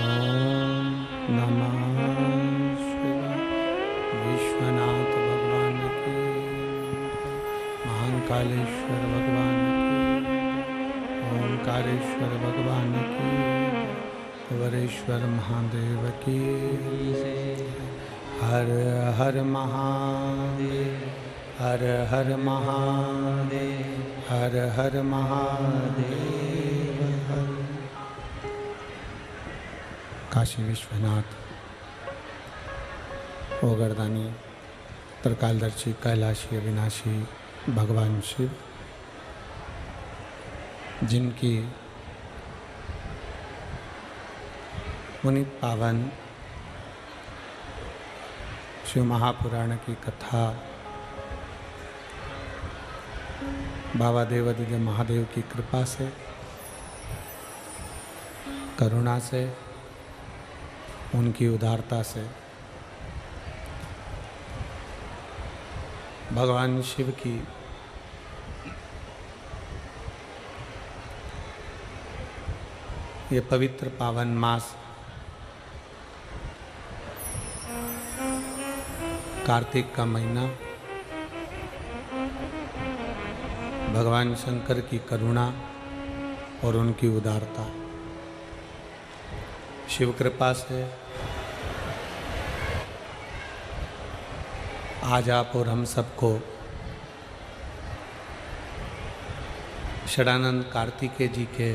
ओम नमः शिवाय। विश्वनाथ भगवान की, महाकालेश्वर भगवान की, ओंकारेश्वर भगवान की, वरेश्वर महादेव की। हर हर महादेव, हर हर महादेव, हर हर महादेव। काशी विश्वनाथ, ओगरदानी, त्रिकालदर्शी, कैलाशी, अविनाशी भगवान शिव, जिनकी पुनीत पावन शिव महापुराण की कथा बाबा देवादिदेव महादेव की कृपा से, करुणा से, उनकी उदारता से भगवान शिव की ये पवित्र पावन मास कार्तिक का महीना भगवान शंकर की करुणा और उनकी उदारता, शिव कृपा से आज आप और हम सबको षडानंद कार्तिकेय जी के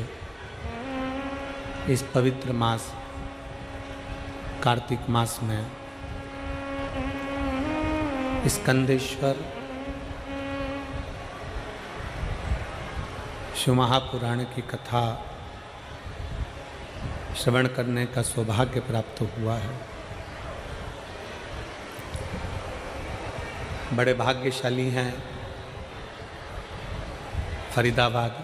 इस पवित्र मास कार्तिक मास में स्कंदेश्वर शिव महापुराण की कथा श्रवण करने का सौभाग्य प्राप्त हुआ है। बड़े भाग्यशाली हैं फरीदाबाद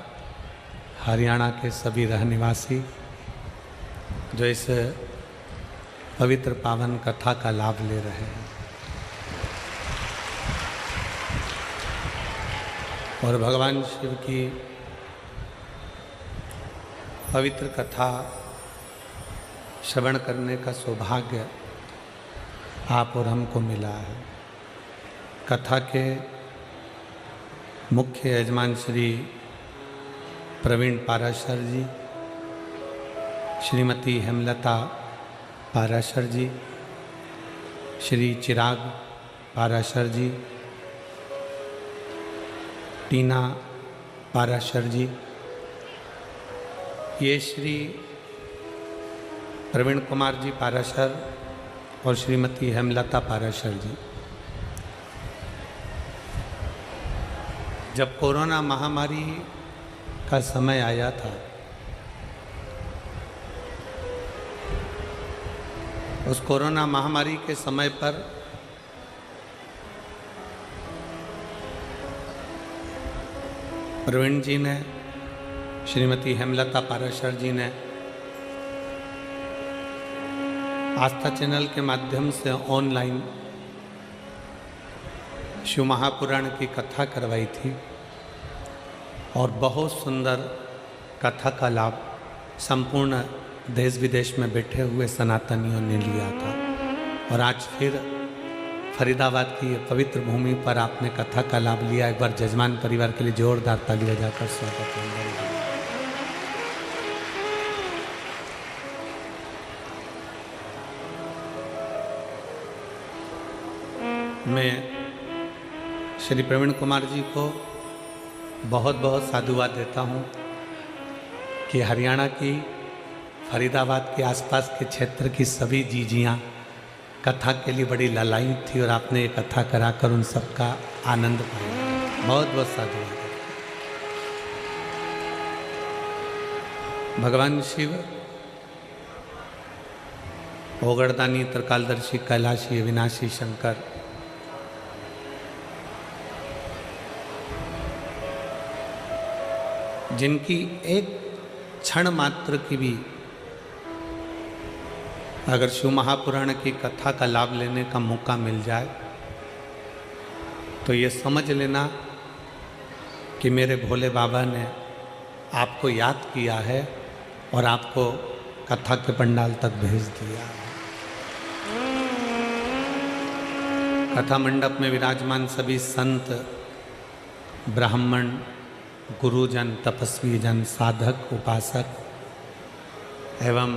हरियाणा के सभी रहनिवासी जो इस पवित्र पावन कथा का लाभ ले रहे हैं और भगवान शिव की पवित्र कथा श्रवण करने का सौभाग्य आप और हमको मिला है। कथा के मुख्य यजमान श्री प्रवीण पाराशर जी, श्रीमती हेमलता पाराशर जी, श्री चिराग पाराशर जी, टीना पाराशर जी, ये श्री प्रवीण कुमार जी पाराशर और श्रीमती हेमलता पाराशर जी। जब कोरोना महामारी का समय आया था उस कोरोना महामारी के समय पर प्रवीण जी ने, श्रीमती हेमलता पाराशर जी ने आस्था चैनल के माध्यम से ऑनलाइन शिव महापुराण की कथा करवाई थी और बहुत सुंदर कथा का लाभ संपूर्ण देश विदेश में बैठे हुए सनातनियों ने लिया था। और आज फिर फरीदाबाद की पवित्र भूमि पर आपने कथा का लाभ लिया। एक बार जजमान परिवार के लिए जोरदार ताली बजाकर स्वागत है। मैं श्री प्रवीण कुमार जी को बहुत बहुत साधुवाद देता हूँ कि हरियाणा की फरीदाबाद के आसपास के क्षेत्र की सभी जीजियाँ कथा के लिए बड़ी लालायित थी और आपने ये कथा कराकर उन सबका आनंद पाया। बहुत बहुत साधुवाद। भगवान शिव ओगरदानी, त्रिकालदर्शी, कैलाशी, अविनाशी शंकर जिनकी एक क्षण मात्र की भी अगर शिव महापुराण की कथा का लाभ लेने का मौका मिल जाए तो ये समझ लेना कि मेरे भोले बाबा ने आपको याद किया है और आपको कथा के पंडाल तक भेज दिया। कथा मंडप में विराजमान सभी संत, ब्राह्मण, गुरुजन, तपस्वी जन, साधक, उपासक एवं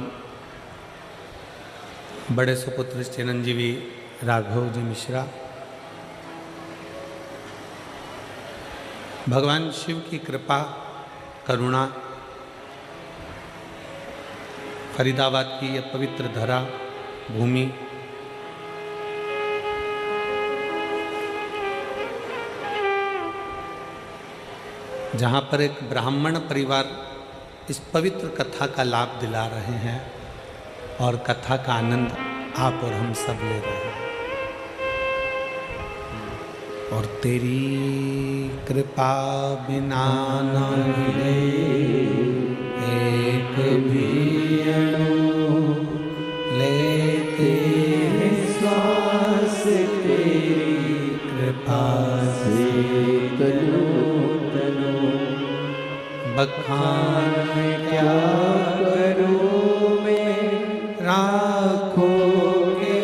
बड़े सुपुत्र चिरंजीवी राघव जी मिश्रा, भगवान शिव की कृपा करुणा, फरीदाबाद की यह पवित्र धरा भूमि, जहाँ पर एक ब्राह्मण परिवार इस पवित्र कथा का लाभ दिला रहे हैं और कथा का आनंद आप और हम सब ले रहे हैं। और तेरी कृपा बिना न मिले एक भी अणु, लेते हैं श्वास तेरी कृपा से तनो तनो। बखान क्या करूं मैं राखों के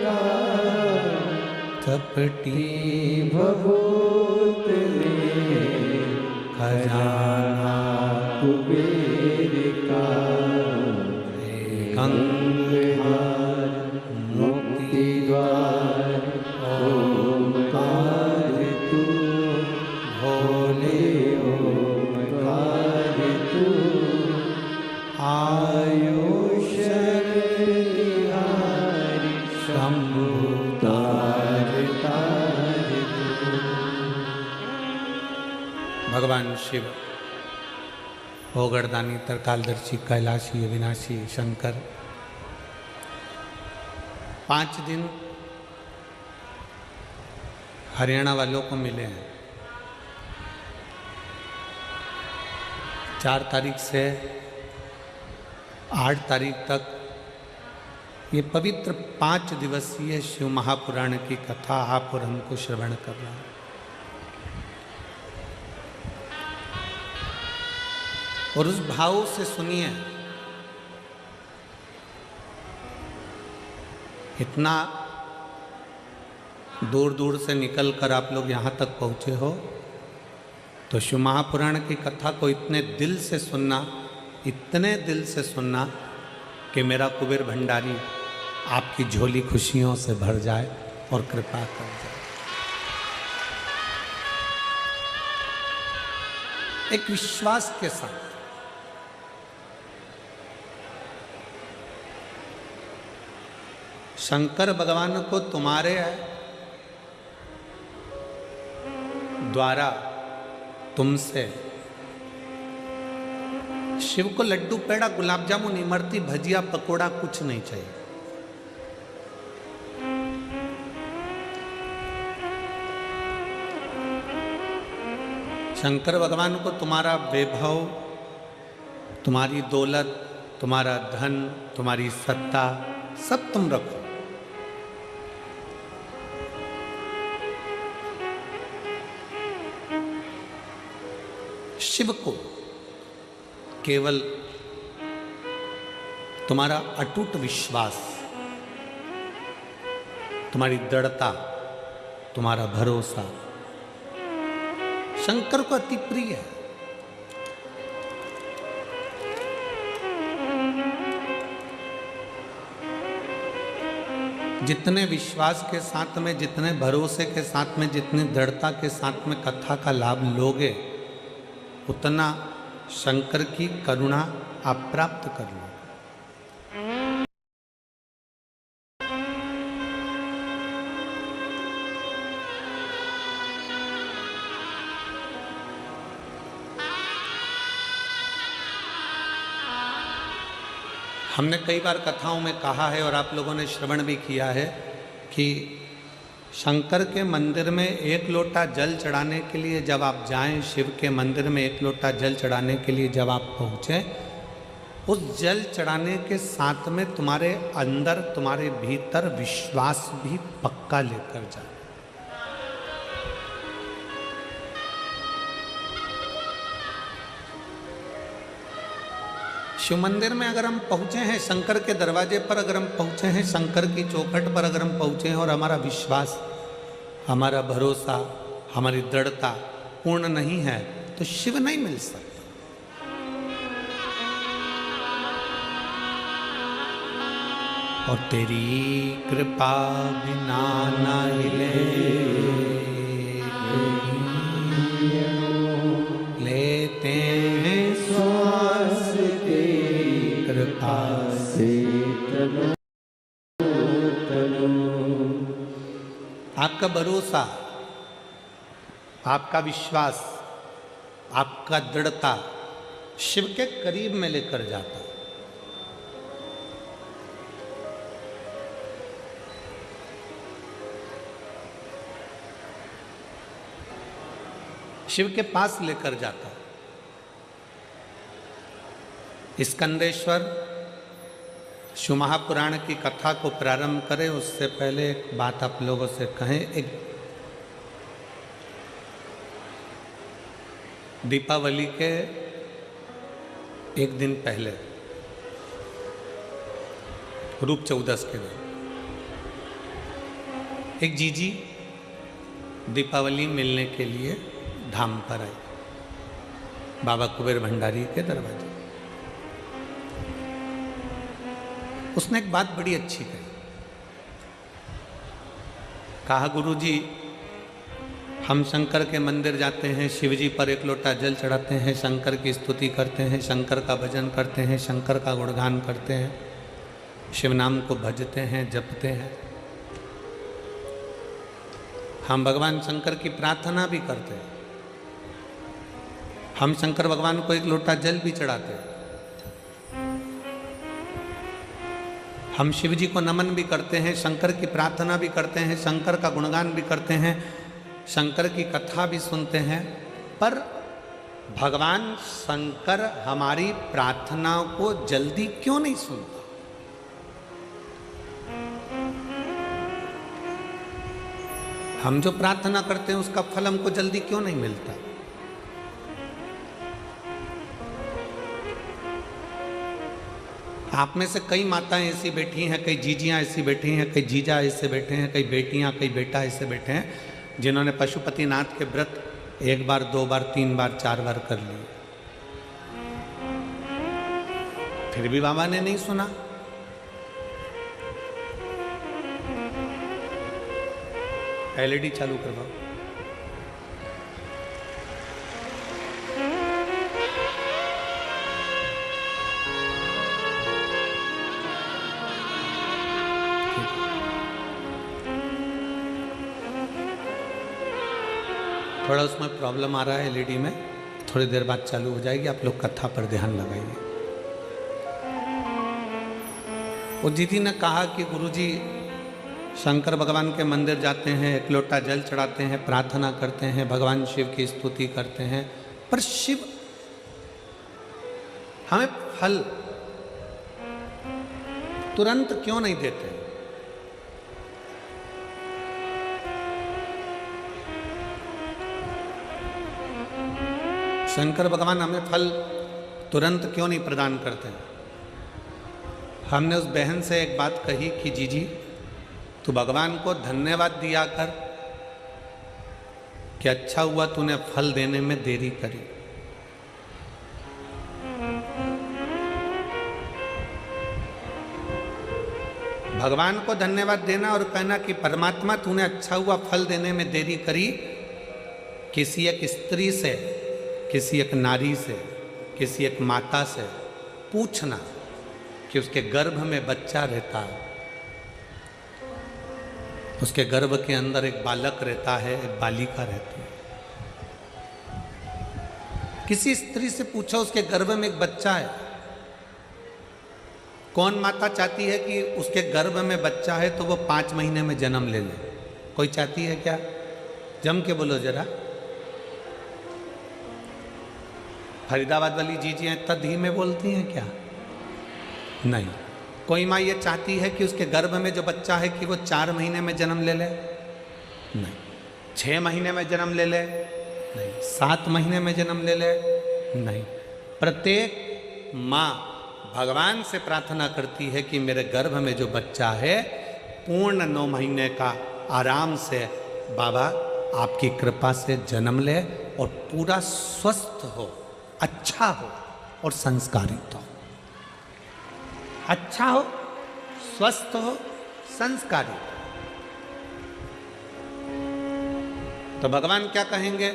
का, थपटी भभूत में खजाना कुबेर का। कंगहार मुक्ति द्वार ओमकार तू, भोले ओमकार तू। आयुष तिहारी शंभु तार तार तू। भगवान शिव, भोगड़दानी, तरकालदर्शी, कैलाशी, अविनाशी शंकर 5 दिन हरियाणा वालों को मिले हैं। 4 तारीख से 8 तारीख तक ये पवित्र 5 दिवसीय शिव महापुराण की कथा आप और हमको श्रवण करना है। और उस भाव से सुनिए। इतना दूर दूर से निकल कर आप लोग यहाँ तक पहुँचे हो, तो शिव महापुराण की कथा को इतने दिल से सुनना, इतने दिल से सुनना कि मेरा कुबेर भंडारी आपकी झोली खुशियों से भर जाए और कृपा कर जाए। एक विश्वास के साथ शंकर भगवान को तुम्हारे द्वारा, तुमसे शिव को लड्डू, पेड़ा, गुलाब जामुन, इमरती, भजिया, पकोड़ा कुछ नहीं चाहिए। शंकर भगवान को तुम्हारा वैभव, तुम्हारी दौलत, तुम्हारा धन, तुम्हारी सत्ता सब तुम रखो। शिव को केवल तुम्हारा अटूट विश्वास, तुम्हारी दृढ़ता, तुम्हारा भरोसा शंकर को अति प्रिय है। जितने विश्वास के साथ में, जितने भरोसे के साथ में, जितनी दृढ़ता के साथ में कथा का लाभ लोगे, उतना शंकर की करुणा आप प्राप्त कर लो। हमने कई बार कथाओं में कहा है और आप लोगों ने श्रवण भी किया है कि शंकर के मंदिर में 1 लोटा जल चढ़ाने के लिए जब आप जाएं, शिव के मंदिर में 1 लोटा जल चढ़ाने के लिए जब आप पहुँचें, उस जल चढ़ाने के साथ में तुम्हारे अंदर, तुम्हारे भीतर विश्वास भी पक्का लेकर जाए। शिव मंदिर में अगर हम पहुँचे हैं, शंकर के दरवाजे पर अगर हम पहुँचे हैं, शंकर की चौखट पर अगर हम पहुँचे हैं और हमारा विश्वास, हमारा भरोसा, हमारी दृढ़ता पूर्ण नहीं है तो शिव नहीं मिल सकता। और तेरी कृपा बिना ना हिले लेते हैं श्वास तेरी कृपा से चलो चलो। आपका भरोसा, आपका विश्वास, आपका दृढ़ता शिव के करीब में लेकर जाता है। शिव के पास लेकर जाता है। स्कंदेश्वर शिव महापुराण की कथा को प्रारंभ करें उससे पहले एक बात आप लोगों से कहें। एक दीपावली के एक दिन पहले, रूप चौदस के दिन, एक जीजी दीपावली मिलने के लिए धाम पर आई, बाबा कुबेर भंडारी के दरवाजे। उसने एक बात बड़ी अच्छी कही। कहा, गुरुजी हम शंकर के मंदिर जाते हैं, शिव जी पर एक लोटा जल चढ़ाते हैं, शंकर की स्तुति करते हैं, शंकर का भजन करते हैं, शंकर का गुणगान करते हैं, शिव नाम को भजते हैं, जपते हैं। हम भगवान शंकर की प्रार्थना भी करते हैं, हम शंकर भगवान को एक लोटा जल भी चढ़ाते हैं, हम शिव जी को नमन भी करते हैं, शंकर की प्रार्थना भी करते हैं, शंकर का गुणगान भी करते हैं, शंकर की कथा भी सुनते हैं। पर भगवान शंकर हमारी प्रार्थनाओं को जल्दी क्यों नहीं सुनता? हम जो प्रार्थना करते हैं उसका फल हमको जल्दी क्यों नहीं मिलता? आप में से कई माताएं ऐसी बैठी हैं, कई जीजियां ऐसी बैठी हैं, कई जीजा ऐसे बैठे हैं, कई बेटियां, कई बेटा ऐसे बैठे हैं जिन्होंने पशुपतिनाथ के व्रत 1 बार, 2 बार, 3 बार, 4 बार कर लिए, फिर भी बाबा ने नहीं सुना। एलईडी चालू करवाओ। थोड़ा उसमें प्रॉब्लम आ रहा है एलईडी में, थोड़ी देर बाद चालू हो जाएगी। आप लोग कथा पर ध्यान लगाइए। वो दीदी ने कहा कि गुरुजी शंकर भगवान के मंदिर जाते हैं, एक लोटा जल चढ़ाते हैं, प्रार्थना करते हैं, भगवान शिव की स्तुति करते हैं, पर शिव हमें फल तुरंत क्यों नहीं देते? शंकर भगवान हमें फल तुरंत क्यों नहीं प्रदान करते? हमने उस बहन से एक बात कही कि जीजी तू भगवान को धन्यवाद दिया कर कि अच्छा हुआ तूने फल देने में देरी करी। भगवान को धन्यवाद देना और कहना कि परमात्मा तूने अच्छा हुआ फल देने में देरी करी। किसी एक स्त्री से, किसी एक नारी से, किसी एक माता से पूछना कि उसके गर्भ में बच्चा रहता है, उसके गर्भ के अंदर एक बालक रहता है, एक बालिका रहती है। किसी स्त्री से पूछो उसके गर्भ में एक बच्चा है। कौन माता चाहती है कि उसके गर्भ में बच्चा है तो वो 5 महीने में जन्म ले ले? कोई चाहती है क्या? जम के बोलो जरा। फरीदाबाद वाली जीजियां इतना धीमे बोलती हैं क्या? नहीं। कोई माँ ये चाहती है कि उसके गर्भ में जो बच्चा है कि वो 4 महीने में जन्म ले ले? नहीं। 6 महीने में जन्म ले ले? नहीं। 7 महीने में जन्म ले ले? नहीं। प्रत्येक माँ भगवान से प्रार्थना करती है कि मेरे गर्भ में जो बच्चा है पूर्ण 9 महीने का आराम से बाबा आपकी कृपा से जन्म ले और पूरा स्वस्थ हो, अच्छा हो और संस्कारित हो। अच्छा हो, स्वस्थ हो, संस्कारित हो। तो भगवान क्या कहेंगे?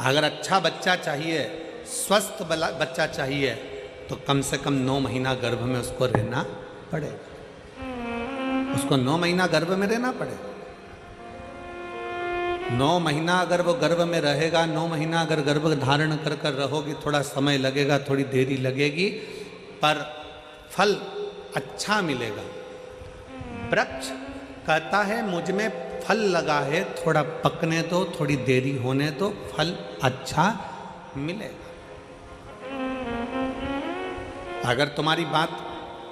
अगर अच्छा बच्चा चाहिए, स्वस्थ बच्चा चाहिए, तो कम से कम 9 महीना गर्भ में उसको रहना पड़ेगा। उसको 9 महीना गर्भ में रहना पड़ेगा। 9 महीना अगर वो गर्भ में रहेगा, 9 महीना अगर गर्भ धारण कर कर रहोगी, थोड़ा समय लगेगा, थोड़ी देरी लगेगी, पर फल अच्छा मिलेगा। वृक्ष कहता है मुझ में फल लगा है, थोड़ा पकने दो, थोड़ी देरी होने दो, फल अच्छा मिलेगा। अगर तुम्हारी बात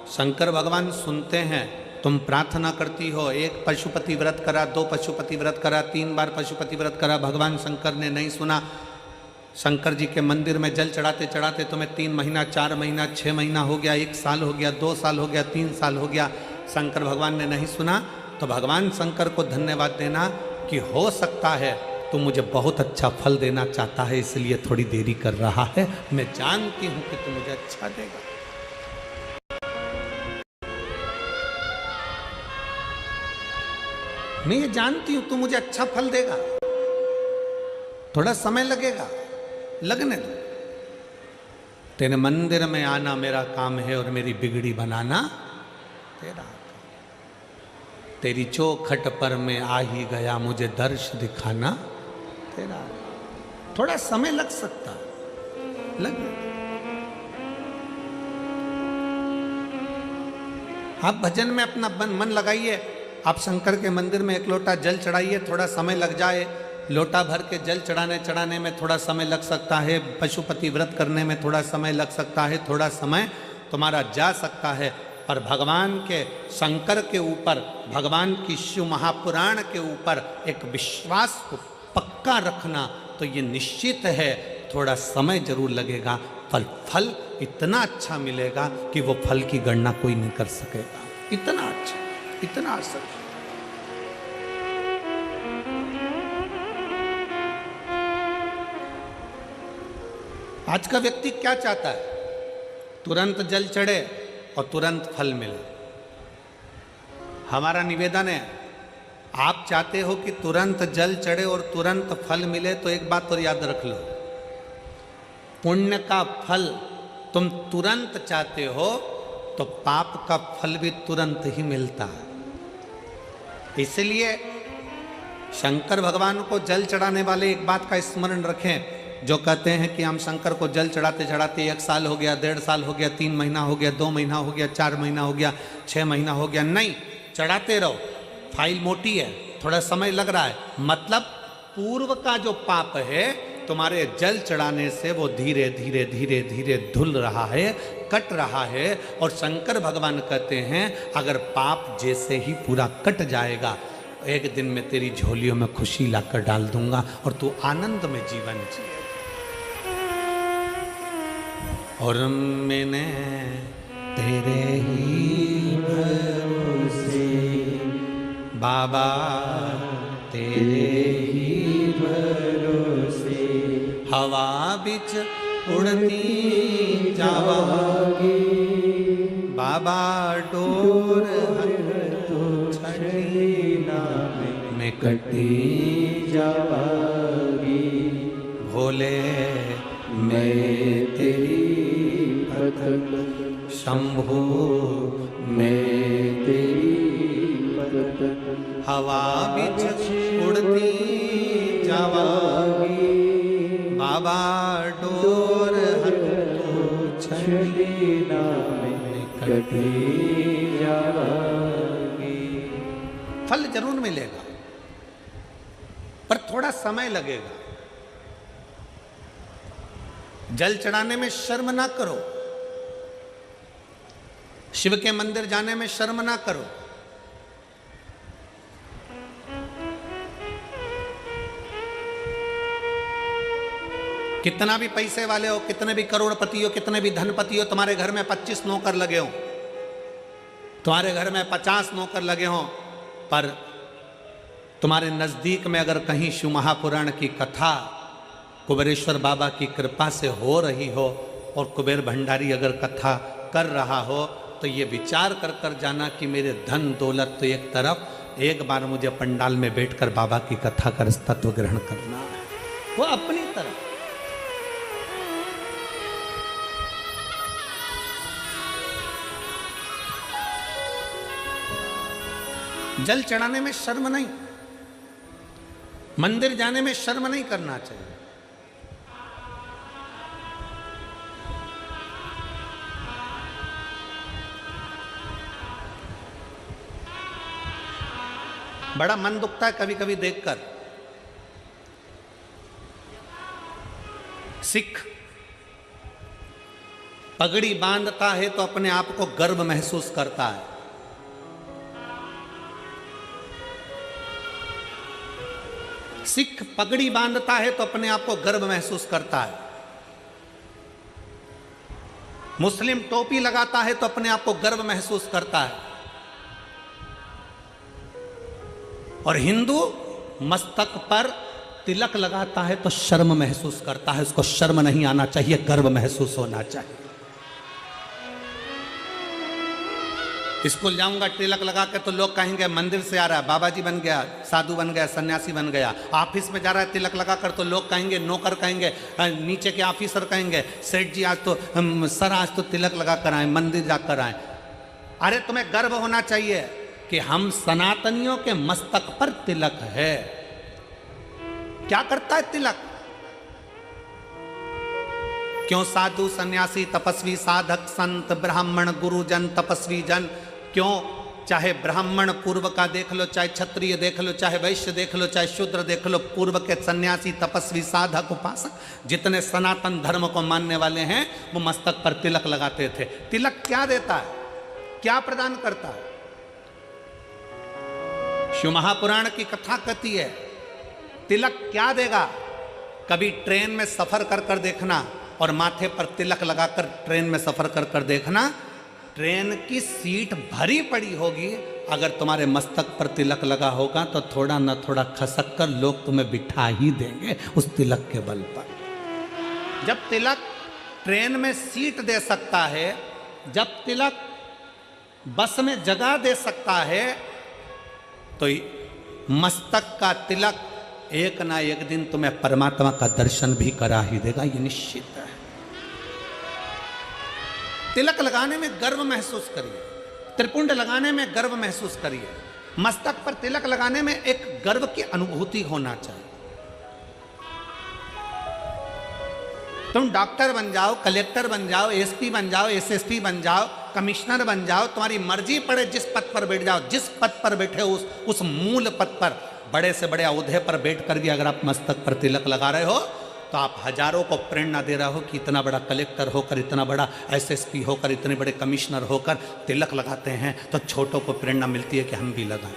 शंकर भगवान सुनते हैं, तुम प्रार्थना करती हो, 1 पशुपति व्रत करा, 2 पशुपति व्रत करा, 3 बार पशुपति व्रत करा, भगवान शंकर ने नहीं सुना, शंकर जी के मंदिर में जल चढ़ाते चढ़ाते तुम्हें 3 महीना, 4 महीना, 6 महीना हो गया, 1 साल हो गया, 2 साल हो गया, 3 साल हो गया, शंकर भगवान ने नहीं सुना, तो भगवान शंकर को धन्यवाद देना कि हो सकता है तू मुझे बहुत अच्छा फल देना चाहता है, इसलिए थोड़ी देरी कर रहा है। मैं जानती हूं कि तू मुझे अच्छा देगा। मैं ये जानती हूं तू मुझे अच्छा फल देगा। थोड़ा समय लगेगा, लगने दो। तेरे मंदिर में आना मेरा काम है और मेरी बिगड़ी बनाना तेरा। तेरी चौखट पर मैं आ ही गया, मुझे दर्श दिखाना तेरा। थोड़ा समय लग सकता, लगे। आप भजन में अपना मन लगाइए, आप शंकर के मंदिर में 1 लोटा जल चढ़ाइए, थोड़ा समय लग जाए। लोटा भर के जल चढ़ाने में थोड़ा समय लग सकता है, पशुपति व्रत करने में थोड़ा समय लग सकता है, थोड़ा समय तुम्हारा जा सकता है, पर भगवान के शंकर के ऊपर, भगवान की शिव महापुराण के ऊपर एक विश्वास को पक्का रखना, तो ये निश्चित है थोड़ा समय जरूर लगेगा, फल इतना अच्छा मिलेगा कि वो फल की गणना कोई नहीं कर सकेगा। इतना अच्छा, इतना अच्छा। आज का व्यक्ति क्या चाहता है? तुरंत जल चढ़े और तुरंत फल मिले। हमारा निवेदन है, आप चाहते हो कि तुरंत जल चढ़े और तुरंत फल मिले, तो एक बात और याद रख लो, पुण्य का फल तुम तुरंत चाहते हो तो पाप का फल भी तुरंत ही मिलता है। इसलिए शंकर भगवान को जल चढ़ाने वाले एक बात का स्मरण रखें, जो कहते हैं कि हम शंकर को जल चढ़ाते चढ़ाते 1 साल हो गया, 1.5 साल हो गया, 3 महीना हो गया, 2 महीना हो गया, 4 महीना हो गया, 6 महीना हो गया। नहीं, चढ़ाते रहो। फाइल मोटी है, थोड़ा समय लग रहा है, मतलब पूर्व का जो पाप है तुम्हारे जल चढ़ाने से वो धीरे धीरे धीरे धीरे धुल रहा है, कट रहा है। और शंकर भगवान कहते हैं अगर पाप जैसे ही पूरा कट जाएगा, एक दिन मैं तेरी झोलियों में खुशी लाकर डाल दूंगा और तू आनंद में जीवन जिए। और मैंने तेरे ही भरोसे बाबा, तेरे ही भरोसे हवा बिच उड़ती जावागी, बाबा डोर छड़ीना में कटी जावागी। भोले मैं तेरी भक्त, शंभो मैं तेरी भक्त, हवा बिच उड़ती जावागी, बाबा डोर छड़ीना में कटी जावागी। फल जरूर मिलेगा, पर थोड़ा समय लगेगा। जल चढ़ाने में शर्म ना करो, शिव के मंदिर जाने में शर्म ना करो। कितना भी पैसे वाले हो, कितने भी करोड़पति हो, कितने भी धनपति हो, तुम्हारे घर में 25 नौकर लगे हो, तुम्हारे घर में 50 नौकर लगे हों, पर तुम्हारे नज़दीक में अगर कहीं शिव महापुराण की कथा कुबेरेश्वर बाबा की कृपा से हो रही हो और कुबेर भंडारी अगर कथा कर रहा हो, तो ये विचार कर कर जाना कि मेरे धन दौलत तो एक तरफ, एक बार मुझे पंडाल में बैठकर बाबा की कथा कर तत्व ग्रहण करना है, वो अपनी तरफ। जल चढ़ाने में शर्म नहीं, मंदिर जाने में शर्म नहीं करना चाहिए। बड़ा मन दुखता है कभी कभी देखकर, सिख पगड़ी बांधता है तो अपने आप को गर्व महसूस करता है, सिख पगड़ी बांधता है तो अपने आप को गर्व महसूस करता है, मुस्लिम टोपी लगाता है तो अपने आप को गर्व महसूस करता है, और हिंदू मस्तक पर तिलक लगाता है तो शर्म महसूस करता है। उसको शर्म नहीं आना चाहिए, गर्व महसूस होना चाहिए। स्कूल जाऊंगा तिलक लगा के तो लोग कहेंगे मंदिर से आ रहा है, बाबा जी बन गया, साधु बन गया, सन्यासी बन गया। ऑफिस में जा रहा है तिलक लगा कर तो लोग कहेंगे, नौकर कहेंगे, नीचे के ऑफिसर कहेंगे, सेठ जी आज तो सर आज तो तिलक लगा कर आए, मंदिर जाकर आए। अरे तुम्हें गर्व होना चाहिए कि हम सनातनियों के मस्तक पर तिलक है। क्या करता है तिलक? क्यों साधु सन्यासी तपस्वी साधक संत ब्राह्मण गुरुजन तपस्वी जन, क्यों चाहे ब्राह्मण पूर्व का देख लो, चाहे क्षत्रिय देख लो, चाहे वैश्य देख लो, चाहे शूद्र देख लो, पूर्व के सन्यासी तपस्वी साधक उपासक जितने सनातन धर्म को मानने वाले हैं वो मस्तक पर तिलक लगाते थे। तिलक क्या देता है, क्या प्रदान करता है? शिव महापुराण की कथा कहती है तिलक क्या देगा। कभी ट्रेन में सफर कर कर देखना और माथे पर तिलक लगाकर ट्रेन में सफर कर कर देखना, ट्रेन की सीट भरी पड़ी होगी, अगर तुम्हारे मस्तक पर तिलक लगा होगा तो थोड़ा न थोड़ा खसक कर लोग तुम्हें बिठा ही देंगे उस तिलक के बल पर। जब तिलक ट्रेन में सीट दे सकता है, जब तिलक बस में जगह दे सकता है, तो मस्तक का तिलक एक ना एक दिन तुम्हें परमात्मा का दर्शन भी करा ही देगा, ये निश्चित है। तिलक लगाने में गर्व महसूस करिए, त्रिपुंड लगाने में गर्व महसूस करिए, मस्तक पर तिलक लगाने में एक गर्व की अनुभूति होना चाहिए। तुम डॉक्टर बन जाओ, कलेक्टर बन जाओ, एसपी बन जाओ, एसएसपी बन जाओ, कमिश्नर बन जाओ, तुम्हारी मर्जी पड़े जिस पद पर बैठ जाओ, जिस पद पर बैठे हो उस मूल पद पर, बड़े से बड़े औहदे पर बैठकर भी अगर आप मस्तक पर तिलक लगा रहे हो तो आप हजारों को प्रेरणा दे रहे हो कि इतना बड़ा कलेक्टर होकर, इतना बड़ा एसएसपी होकर, इतने बड़े कमिश्नर होकर तिलक लगाते हैं तो छोटों को प्रेरणा मिलती है कि हम भी लगाएं।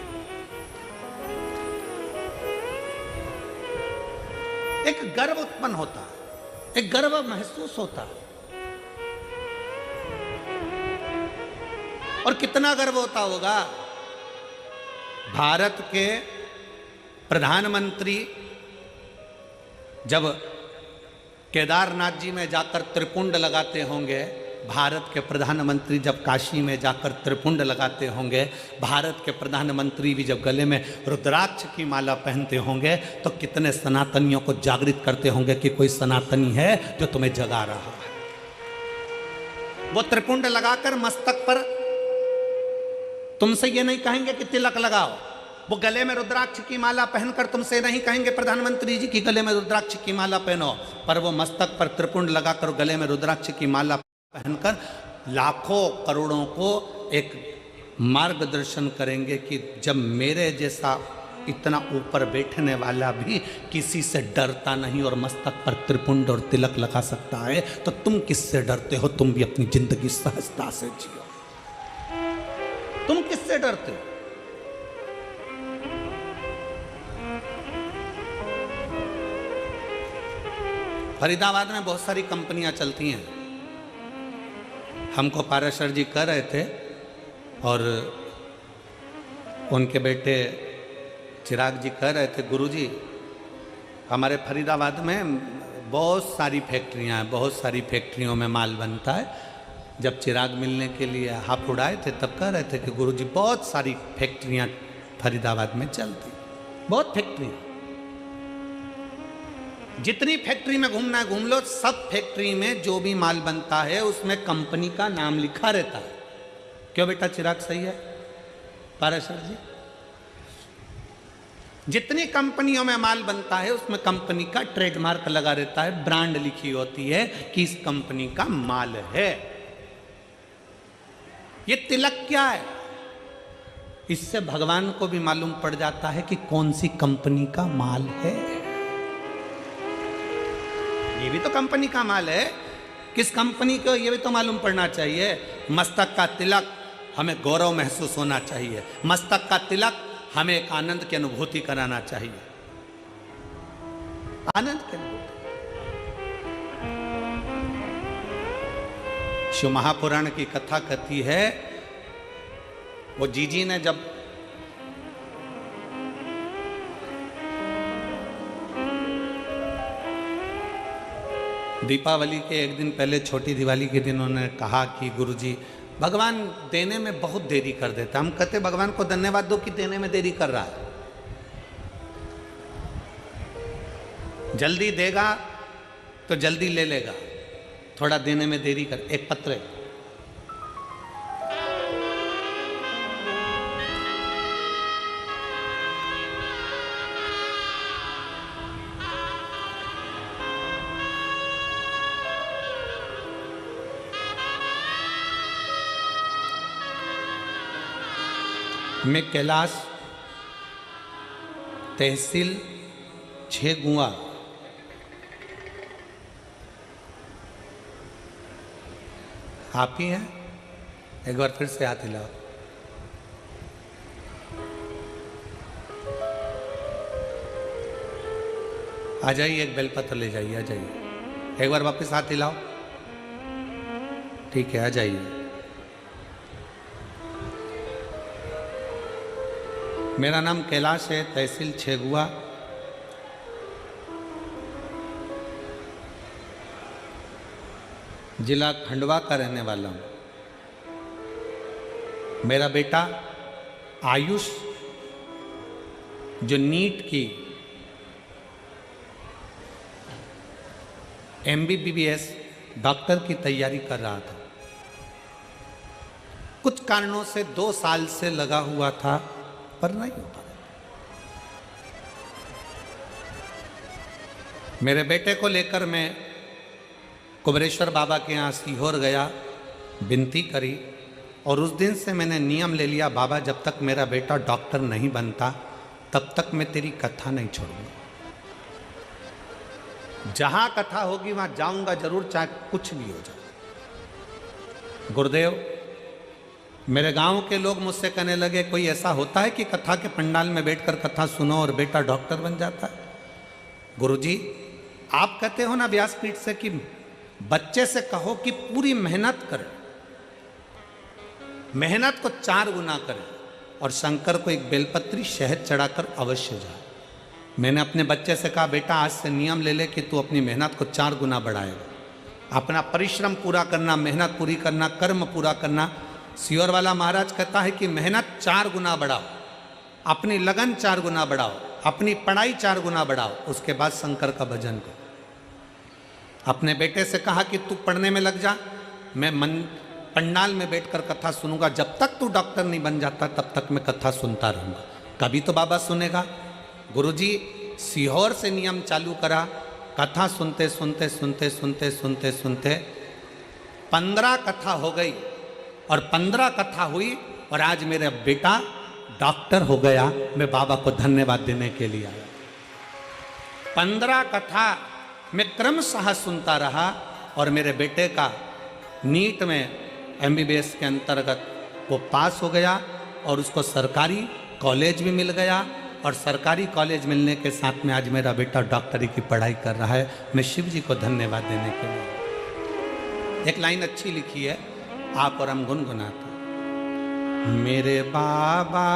एक गर्व उत्पन्न होता है, एक गर्व महसूस होता है। और कितना गर्व होता होगा, भारत के प्रधानमंत्री जब केदारनाथ जी में जाकर त्रिपुंड लगाते होंगे, भारत के प्रधानमंत्री जब काशी में जाकर त्रिपुंड लगाते होंगे, भारत के प्रधानमंत्री भी जब गले में रुद्राक्ष की माला पहनते होंगे, तो कितने सनातनियों को जागृत करते होंगे कि कोई सनातनी है जो तुम्हें जगा रहा है। वो त्रिपुंड लगाकर मस्तक पर तुमसे ये नहीं कहेंगे कि तिलक लगाओ, वो गले में रुद्राक्ष की माला पहनकर तुमसे नहीं कहेंगे प्रधानमंत्री जी की गले में रुद्राक्ष की माला पहनो, पर वो मस्तक पर त्रिपुंड लगाकर गले में रुद्राक्ष की माला पहनकर लाखों करोड़ों को एक मार्गदर्शन करेंगे कि जब मेरे जैसा इतना ऊपर बैठने वाला भी किसी से डरता नहीं और मस्तक पर त्रिपुंड और तिलक लगा सकता है, तो तुम किससे डरते हो? तुम भी अपनी जिंदगी सहजता से जियो। तुम किससे डरते हो? फरीदाबाद में बहुत सारी कंपनियां चलती हैं। हमको पाराशर जी कह रहे थे और उनके बेटे चिराग जी कह रहे थे, गुरुजी हमारे फरीदाबाद में बहुत सारी फैक्ट्रियां हैं, बहुत सारी फैक्ट्रियों में माल बनता है। जब चिराग मिलने के लिए हाथ उड़ाए थे तब कह रहे थे कि गुरुजी बहुत सारी फैक्ट्रियां फरीदाबाद में चलती, बहुत फैक्ट्रियां, जितनी फैक्ट्री में घूमना है घूम लो, सब फैक्ट्री में जो भी माल बनता है उसमें कंपनी का नाम लिखा रहता है। क्यों बेटा चिराग, सही है पाराशर जी? जितनी कंपनियों में माल बनता है उसमें कंपनी का ट्रेडमार्क लगा रहता है, ब्रांड लिखी होती है कि इस कंपनी का माल है। ये तिलक क्या है? इससे भगवान को भी मालूम पड़ जाता है कि कौन सी कंपनी का माल है। ये भी तो कंपनी का माल है, किस कंपनी को ये भी तो मालूम पड़ना चाहिए। मस्तक का तिलक हमें गौरव महसूस होना चाहिए, मस्तक का तिलक हमें एक आनंद की अनुभूति कराना चाहिए, आनंद की अनुभूति। शिव महापुराण की कथा कहती है, वो जीजी ने जब दीपावली के एक दिन पहले, छोटी दिवाली के दिन उन्होंने कहा कि गुरुजी भगवान देने में बहुत देरी कर देता। हम कहते भगवान को धन्यवाद दो कि देने में देरी कर रहा है, जल्दी देगा तो जल्दी ले लेगा, थोड़ा देने में देरी कर। एक पत्र है, मैं कैलाश तहसील छेगुआ आप ही हैं? एक बार फिर से हाथ हिलाओ। आ जाइए, एक बेलपत्र ले जाइए, आ जाइए। एक बार वापस हाथ हिलाओ। ठीक है, आ जाइए। मेरा नाम कैलाश है, तहसील छेगुआ, जिला खंडवा का रहने वाला हूँ। मेरा बेटा आयुष जो नीट की MBBS डॉक्टर की तैयारी कर रहा था, कुछ कारणों से 2 साल से लगा हुआ था पर नहीं हो पाया। मेरे बेटे को लेकर मैं कुबरेश्वर बाबा के यहाँ सीहोर गया, विनती करी और उस दिन से मैंने नियम ले लिया, बाबा जब तक मेरा बेटा डॉक्टर नहीं बनता तब तक मैं तेरी कथा नहीं छोड़ूंगा। जहां कथा होगी वहां जाऊंगा जरूर, चाहे कुछ भी हो जाए। गुरुदेव, मेरे गांव के लोग मुझसे कहने लगे, कोई ऐसा होता है कि कथा के पंडाल में बैठकर कथा सुनो और बेटा डॉक्टर बन जाता है? गुरुजी, आप कहते हो ना व्यासपीठ से कि बच्चे से कहो कि पूरी मेहनत करे, मेहनत को 4 गुना करे और शंकर को एक बेलपत्री शहद चढ़ाकर अवश्य जाए। मैंने अपने बच्चे से कहा, बेटा आज से नियम ले ले कि तू अपनी मेहनत को 4 गुना बढ़ाएगा, अपना परिश्रम पूरा करना, मेहनत पूरी करना, कर्म पूरा करना। सियोर वाला महाराज कहता है कि मेहनत 4 गुना बढ़ाओ, अपनी लगन 4 गुना बढ़ाओ, अपनी पढ़ाई 4 गुना बढ़ाओ, उसके बाद शंकर का भजन करो। अपने बेटे से कहा कि तू पढ़ने में लग जा, मैं पंडाल में बैठकर कथा सुनूंगा, जब तक तू डॉक्टर नहीं बन जाता तब तक मैं कथा सुनता रहूंगा, कभी तो बाबा सुनेगा। गुरुजी सीहोर से नियम चालू करा, कथा सुनते सुनते सुनते सुनते सुनते सुनते 15 कथा हो गई और 15 कथा हुई और आज मेरा बेटा डॉक्टर हो गया। मैं बाबा को धन्यवाद देने के लिए आया। 15 कथा मैं क्रमशः सुनता रहा और मेरे बेटे का नीट में MBBS के अंतर्गत वो पास हो गया और उसको सरकारी कॉलेज भी मिल गया और सरकारी कॉलेज मिलने के साथ में आज मेरा बेटा डॉक्टरी की पढ़ाई कर रहा है। मैं शिव जी को धन्यवाद देने के लिए। एक लाइन अच्छी लिखी है, आप और हम गुनगुनाते। मेरे बाबा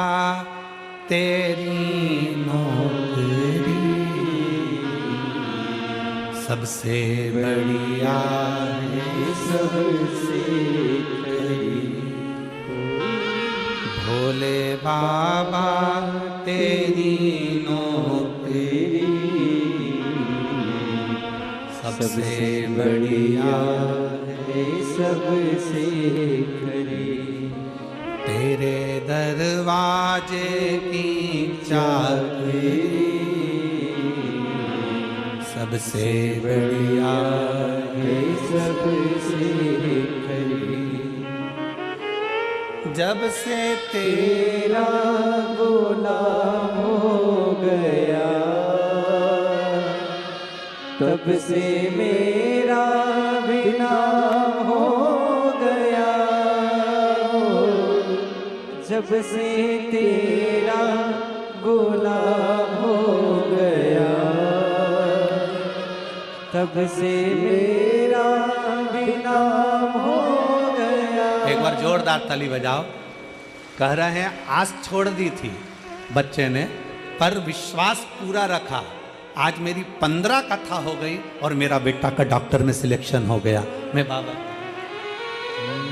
तेरी नौकरी सबसे बढ़िया है, सबसे भोले बाबा तेरी नौकरी सबसे बढ़िया है, सबसे खरी। तेरे दरवाजे की चाबी सबसे बढ़िया है, सबसे खरी। जब से तेरा गुलाम हो गया तब से मेरा भी नाम हो गया। जब से तेरा गुलाम हो गया तब से मेरा भी नाम हो गया। एक बार जोरदार ताली बजाओ। कह रहे हैं आस छोड़ दी थी बच्चे ने पर विश्वास पूरा रखा। आज मेरी 15 कथा हो गई और मेरा बेटा का डॉक्टर में सिलेक्शन हो गया। मैं बाबा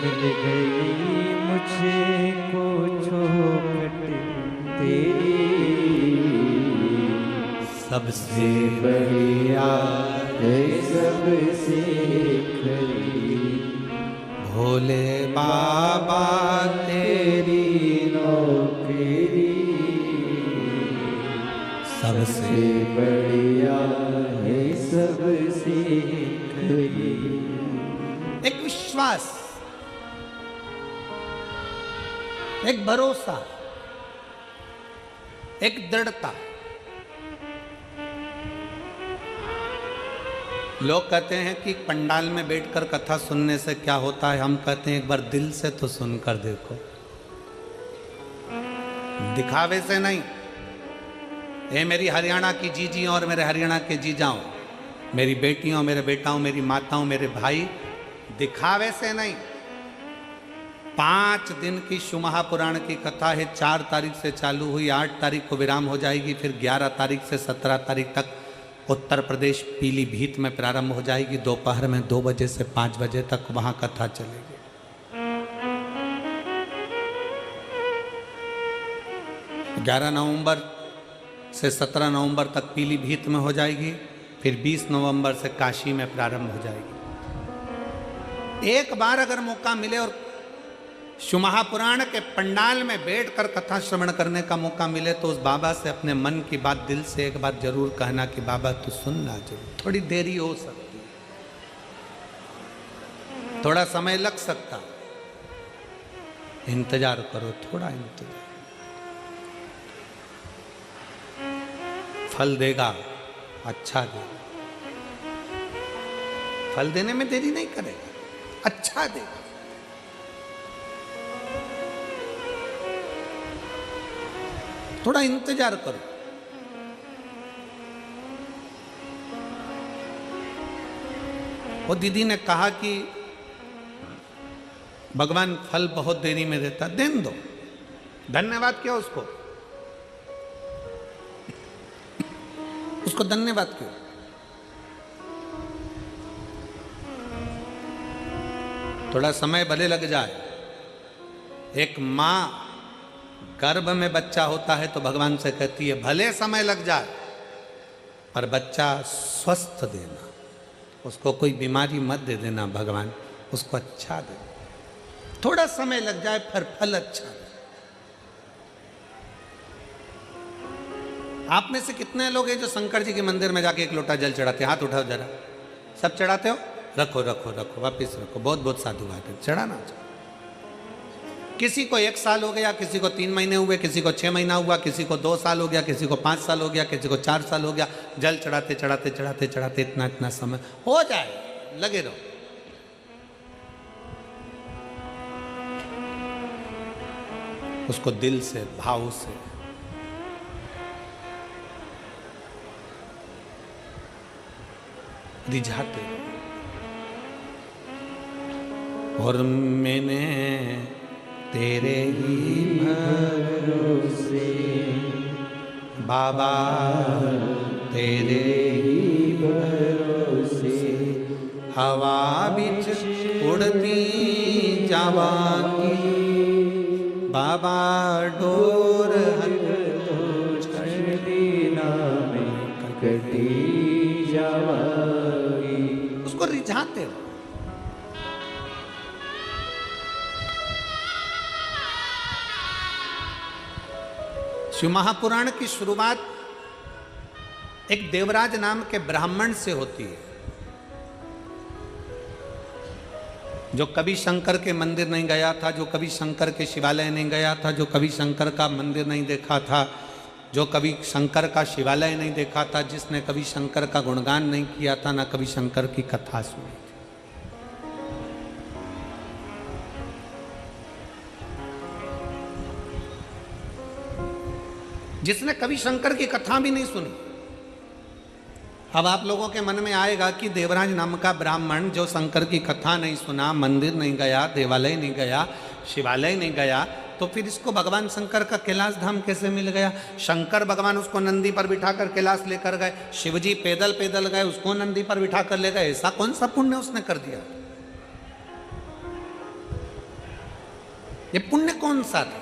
मिल गई मुझे को चौखट तेरी सबसे बढ़िया है, सबसे खरी। भोले बाबा तेरी नौकरी सबसे बढ़िया है, सबसे खरी। एक विश्वास, एक भरोसा, एक दृढ़ता। लोग कहते हैं कि पंडाल में बैठकर कथा सुनने से क्या होता है। हम कहते हैं एक बार दिल से तो सुनकर देखो, दिखावे से नहीं। ये मेरी हरियाणा की जीजी और मेरे हरियाणा के जीजाओं, मेरी बेटियों, मेरे बेटाओं, मेरी माताओं, मेरे भाई, दिखावे से नहीं। 5 दिन की शिव महापुराण की कथा है। 4 तारीख से चालू हुई, 8 तारीख को विराम हो जाएगी। फिर 11 तारीख से 17 तारीख तक उत्तर प्रदेश पीलीभीत में प्रारंभ हो जाएगी। दोपहर में 2 बजे से 5 बजे तक वहां कथा चलेगी। 11 नवंबर से 17 नवंबर तक पीलीभीत में हो जाएगी। फिर 20 नवंबर से काशी में प्रारंभ हो जाएगी। एक बार अगर मौका मिले और शिव महापुराण के पंडाल में बैठकर कथा श्रवण करने का मौका मिले तो उस बाबा से अपने मन की बात दिल से एक बात जरूर कहना कि बाबा तू सुनना जरूर। थोड़ी देरी हो सकती है, थोड़ा समय लग सकता, इंतजार करो, थोड़ा इंतजार, फल देगा, अच्छा देगा। फल देने में देरी नहीं करेगा, अच्छा देगा। थोड़ा इंतजार करो। वो दीदी ने कहा कि भगवान फल बहुत देरी में देता, देन दो, धन्यवाद किया उसको, उसको धन्यवाद किया। थोड़ा समय भले लग जाए। एक मां गर्भ में बच्चा होता है तो भगवान से कहती है भले समय लग जाए पर बच्चा स्वस्थ देना, उसको कोई बीमारी मत दे देना भगवान, उसको अच्छा दे। थोड़ा समय लग जाए पर फल अच्छा दे। आप में से कितने लोग हैं जो शंकर जी के मंदिर में जाके एक लोटा जल चढ़ाते? हाथ उठाओ जरा। सब चढ़ाते हो? रखो रखो रखो, वापिस रखो। बहुत बहुत साधु बात है, चढ़ाना चाहिए। किसी को 1 साल हो गया, किसी को 3 महीने हुए, किसी को 6 महीना हुआ, किसी को 2 साल हो गया, किसी को 5 साल हो गया, किसी को 4 साल हो गया। जल चढ़ाते चढ़ाते चढ़ाते चढ़ाते इतना इतना समय हो जाए, लगे रहो। उसको दिल से, भाव से रिझाते रहो। और मैंने तेरे ही भरोसे बाबा तेरे ही भरोसे हवा बिच उड़ती जावांगी बाबा डोर चढ़ती नाम कटी जावागी। उसको रिझाते रहो। शिव महापुराण की शुरुआत एक देवराज नाम के ब्राह्मण से होती है, जो कभी शंकर के मंदिर नहीं गया था, जो कभी शंकर के शिवालय नहीं गया था, जो कभी शंकर का मंदिर नहीं देखा था, जो कभी शंकर का शिवालय नहीं देखा था, जिसने कभी शंकर का गुणगान नहीं किया था, ना कभी शंकर की कथा सुनी थी। जिसने कभी शंकर की कथा भी नहीं सुनी। अब आप लोगों के मन में आएगा कि देवराज नाम का ब्राह्मण जो शंकर की कथा नहीं सुना, मंदिर नहीं गया, देवालय नहीं गया, शिवालय नहीं गया, तो फिर इसको भगवान शंकर का कैलाश धाम कैसे मिल गया? शंकर भगवान उसको नंदी पर बिठाकर कैलाश लेकर गए, शिवजी पैदल पैदल गए, उसको नंदी पर बिठाकर ले गए। ऐसा कौन सा पुण्य उसने कर दिया? ये पुण्य कौन सा था?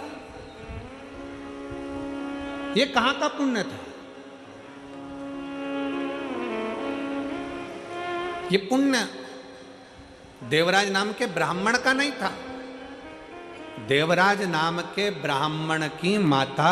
ये कहां का पुण्य था? ये पुण्य देवराज नाम के ब्राह्मण का नहीं था। देवराज नाम के ब्राह्मण की माता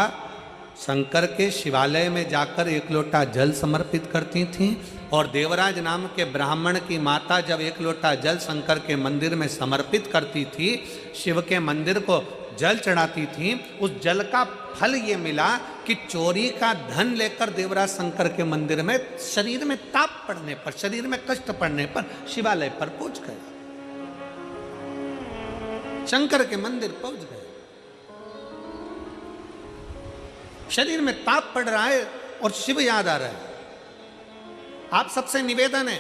शंकर के शिवालय में जाकर एक लोटा जल समर्पित करती थी, और देवराज नाम के ब्राह्मण की माता जब एक लोटा जल शंकर के मंदिर में समर्पित करती थी, शिव के मंदिर को जल चढ़ाती थी, उस जल का फल ये मिला कि चोरी का धन लेकर देवराज शंकर के मंदिर में शरीर में ताप पड़ने पर, शरीर में कष्ट पड़ने पर शिवालय पर पहुंच गए, शंकर के मंदिर पहुंच गए। शरीर में ताप पड़ रहा है और शिव याद आ रहा है। आप सबसे निवेदन है,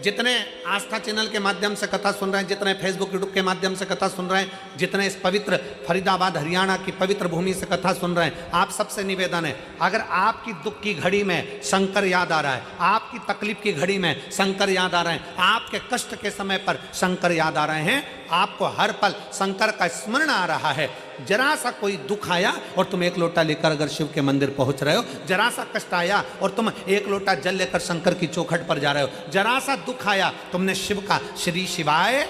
जितने आस्था चैनल के माध्यम से कथा सुन रहे हैं, जितने फेसबुक यूट्यूब के माध्यम से कथा सुन रहे हैं, जितने इस पवित्र फरीदाबाद हरियाणा की पवित्र भूमि से कथा सुन रहे हैं, आप सबसे निवेदन है, अगर आपकी दुख की घड़ी में शंकर याद आ रहा है, आपकी तकलीफ की घड़ी में शंकर याद आ रहे हैं, आपके कष्ट के समय पर शंकर याद आ रहे हैं, आपको हर पल शंकर का स्मरण आ रहा है, जरा सा कोई दुख आया और तुम एक लोटा लेकर अगर शिव के मंदिर पहुंच रहे हो, जरा सा कष्ट आया और तुम एक लोटा जल लेकर शंकर की चौखट पर जा रहे हो, जरा सा दुख आया तुमने शिव का श्री शिवाय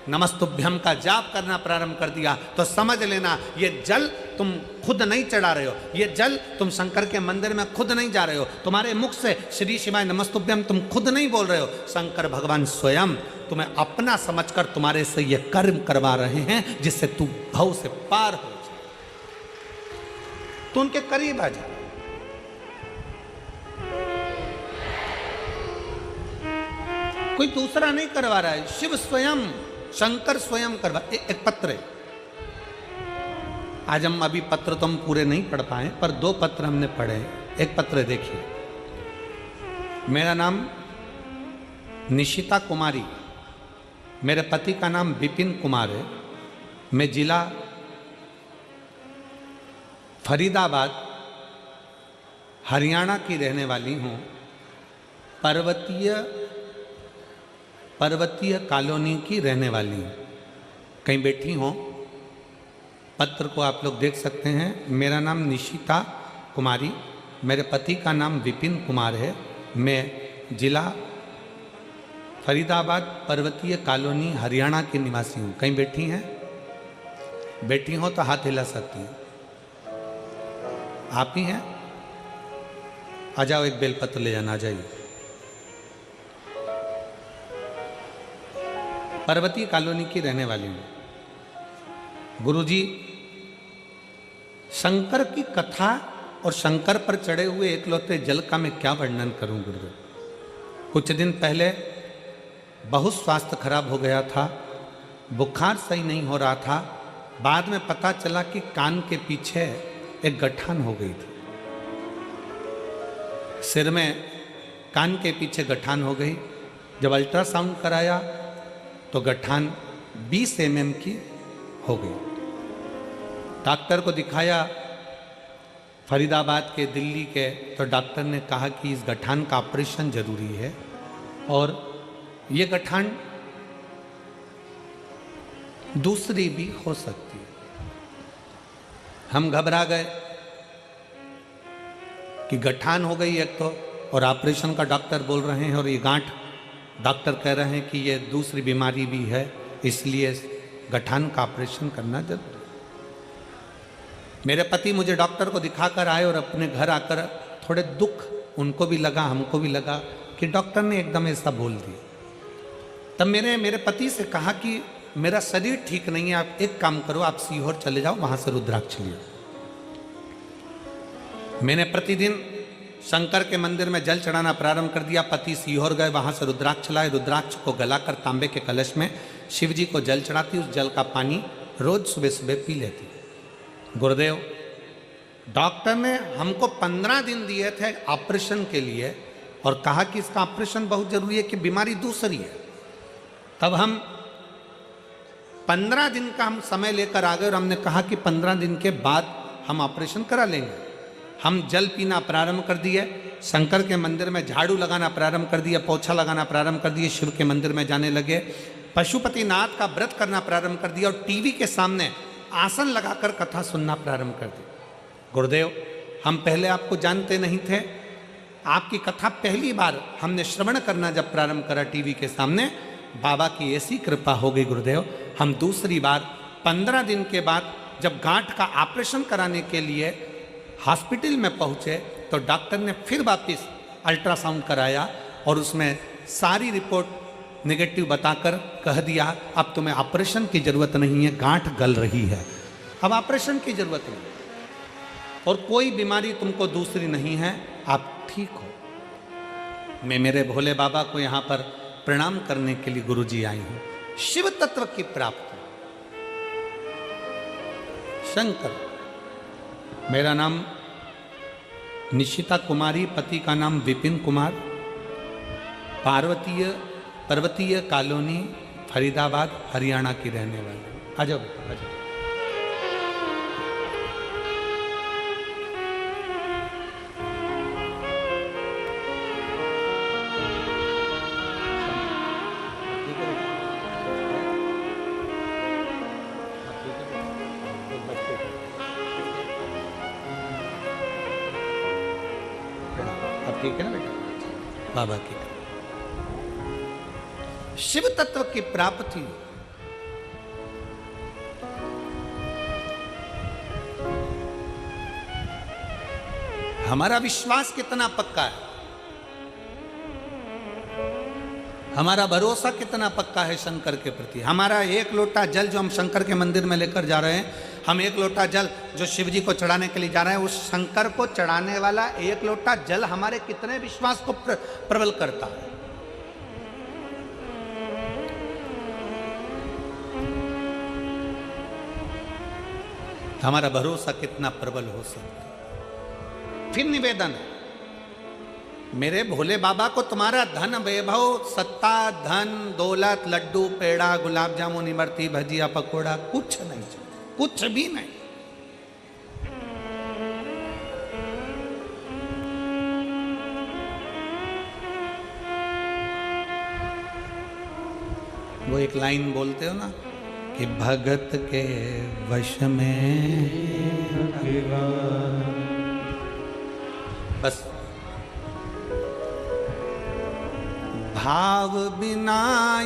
नमस्तुभ्यम का जाप करना प्रारंभ कर दिया, तो समझ लेना ये जल तुम खुद नहीं चढ़ा रहे हो, ये जल तुम शंकर के मंदिर में खुद नहीं जा रहे हो, तुम्हारे मुख से श्री शिवाय नमस्तुभ्यम तुम खुद नहीं बोल रहे हो, शंकर भगवान स्वयं तुम्हें अपना समझकर तुम्हारे से ये कर्म करवा रहे हैं जिससे तू भव से पार हो जाए। तो उनके करीब आ जा। कोई दूसरा नहीं करवा रहा है, शिव स्वयं, शंकर स्वयं करवा। एक पत्र है, आज हम अभी पत्र तो हम पूरे नहीं पढ़ पाए, पर 2 पत्र हमने पढ़े। एक पत्र देखिए, मेरा नाम निशिता कुमारी, मेरे पति का नाम विपिन कुमार है, मैं जिला फरीदाबाद हरियाणा की रहने वाली हूँ, पर्वतीय कॉलोनी की रहने वाली हूँ। कहीं बैठी हो, पत्र को आप लोग देख सकते हैं। मेरा नाम निशिता कुमारी, मेरे पति का नाम विपिन कुमार है, मैं जिला फरीदाबाद पर्वतीय कॉलोनी हरियाणा की निवासी हूँ। कहीं बैठी हैं? बैठी हो तो हाथ हिला सकती हैं। आप ही हैं? आ जाओ, एक बेलपत्र ले जाना। आ जाइए। पर्वतीय कॉलोनी की रहने वाली हूँ। गुरुजी, शंकर की कथा और शंकर पर चढ़े हुए एकलौते जल का मैं क्या वर्णन करूं गुरुदेव। कुछ दिन पहले बहुत स्वास्थ्य खराब हो गया था, बुखार सही नहीं हो रहा था। बाद में पता चला कि कान के पीछे एक गठान हो गई थी, सिर में कान के पीछे गठान हो गई। जब अल्ट्रासाउंड कराया तो गठान 20 mm की हो गई। डॉक्टर को दिखाया फरीदाबाद के, दिल्ली के, तो डॉक्टर ने कहा कि इस गठान का ऑपरेशन जरूरी है और ये गठान दूसरी भी हो सकती है। हम घबरा गए कि गठान हो गई एक तो, और ऑपरेशन का डॉक्टर बोल रहे हैं, और ये गांठ डॉक्टर कह रहे हैं कि ये दूसरी बीमारी भी है, इसलिए गठान का ऑपरेशन करना जरूरी। मेरे पति मुझे डॉक्टर को दिखाकर आए और अपने घर आकर थोड़े दुख उनको भी लगा, हमको भी लगा कि डॉक्टर ने एकदम ऐसा बोल दिया। तब मेरे पति से कहा कि मेरा शरीर ठीक नहीं है, आप एक काम करो, आप सीहोर चले जाओ, वहां से रुद्राक्ष लियो। मैंने प्रतिदिन शंकर के मंदिर में जल चढ़ाना प्रारंभ कर दिया। पति सीहोर गए, वहां से रुद्राक्ष लाए, रुद्राक्ष को गलाकर तांबे के कलश में शिव जी को जल चढ़ाती, उस जल का पानी रोज सुबह सुबह पी लेती। गुरुदेव, डॉक्टर ने हमको 15 दिन दिए थे ऑपरेशन के लिए और कहा कि इसका ऑपरेशन बहुत जरूरी है कि बीमारी दूसरी है। तब हम 15 दिन का हम समय लेकर आ गए और हमने कहा कि 15 दिन के बाद हम ऑपरेशन करा लेंगे। हम जल पीना प्रारंभ कर दिए, शंकर के मंदिर में झाड़ू लगाना प्रारंभ कर दिया, पोछा लगाना प्रारंभ कर दिए, शिव के मंदिर में जाने लगे, पशुपतिनाथ का व्रत करना प्रारंभ कर दिया और टीवी के सामने आसन लगाकर कथा सुनना प्रारंभ कर दी। गुरुदेव, हम पहले आपको जानते नहीं थे, आपकी कथा पहली बार हमने श्रवण करना जब प्रारंभ करा टीवी के सामने, बाबा की ऐसी कृपा हो गई गुरुदेव। हम दूसरी बार 15 दिन के बाद जब गांठ का ऑपरेशन कराने के लिए हॉस्पिटल में पहुंचे तो डॉक्टर ने फिर वापस अल्ट्रासाउंड कराया और उसमें सारी रिपोर्ट नेगेटिव बताकर कह दिया अब तुम्हें ऑपरेशन की जरूरत नहीं है, गांठ गल रही है, अब ऑपरेशन की जरूरत नहीं और कोई बीमारी तुमको दूसरी नहीं है, आप ठीक हो। मैं मेरे भोले बाबा को यहाँ पर प्रणाम करने के लिए गुरुजी आई हूँ। शिव तत्व की प्राप्ति। शंकर, मेरा नाम निशिता कुमारी, पति का नाम विपिन कुमार, पर्वतीय कॉलोनी फरीदाबाद हरियाणा की रहने वाली। आ जाओ बेटा, आ जाओ। ठीक है ना बेटा, बाबा की शिव तत्व की प्राप्ति। हमारा विश्वास कितना पक्का है, हमारा भरोसा कितना पक्का है शंकर के प्रति। हमारा एक लोटा जल जो हम शंकर के मंदिर में लेकर जा रहे हैं, हम एक लोटा जल जो शिव जी को चढ़ाने के लिए जा रहे हैं, उस शंकर को चढ़ाने वाला एक लोटा जल हमारे कितने विश्वास को प्रबल करता है। हमारा भरोसा कितना प्रबल हो सकता है। फिर निवेदन है, मेरे भोले बाबा को तुम्हारा धन वैभव, सत्ता, धन, दौलत, लड्डू, पेड़ा, गुलाब जामुन, इमरती, भजिया, पकोड़ा कुछ नहीं चाहिए, कुछ भी नहीं। वो एक लाइन बोलते हो ना कि भगत के वश में बस भाव बिना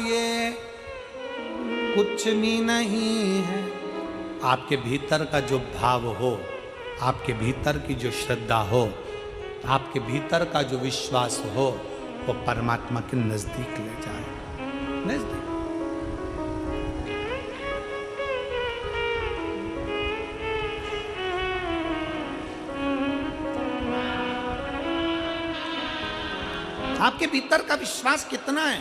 ये कुछ भी नहीं है। आपके भीतर का जो भाव हो, आपके भीतर की जो श्रद्धा हो, आपके भीतर का जो विश्वास हो, वो परमात्मा के नजदीक ले जाए। नजदीक आपके भीतर का विश्वास कितना है।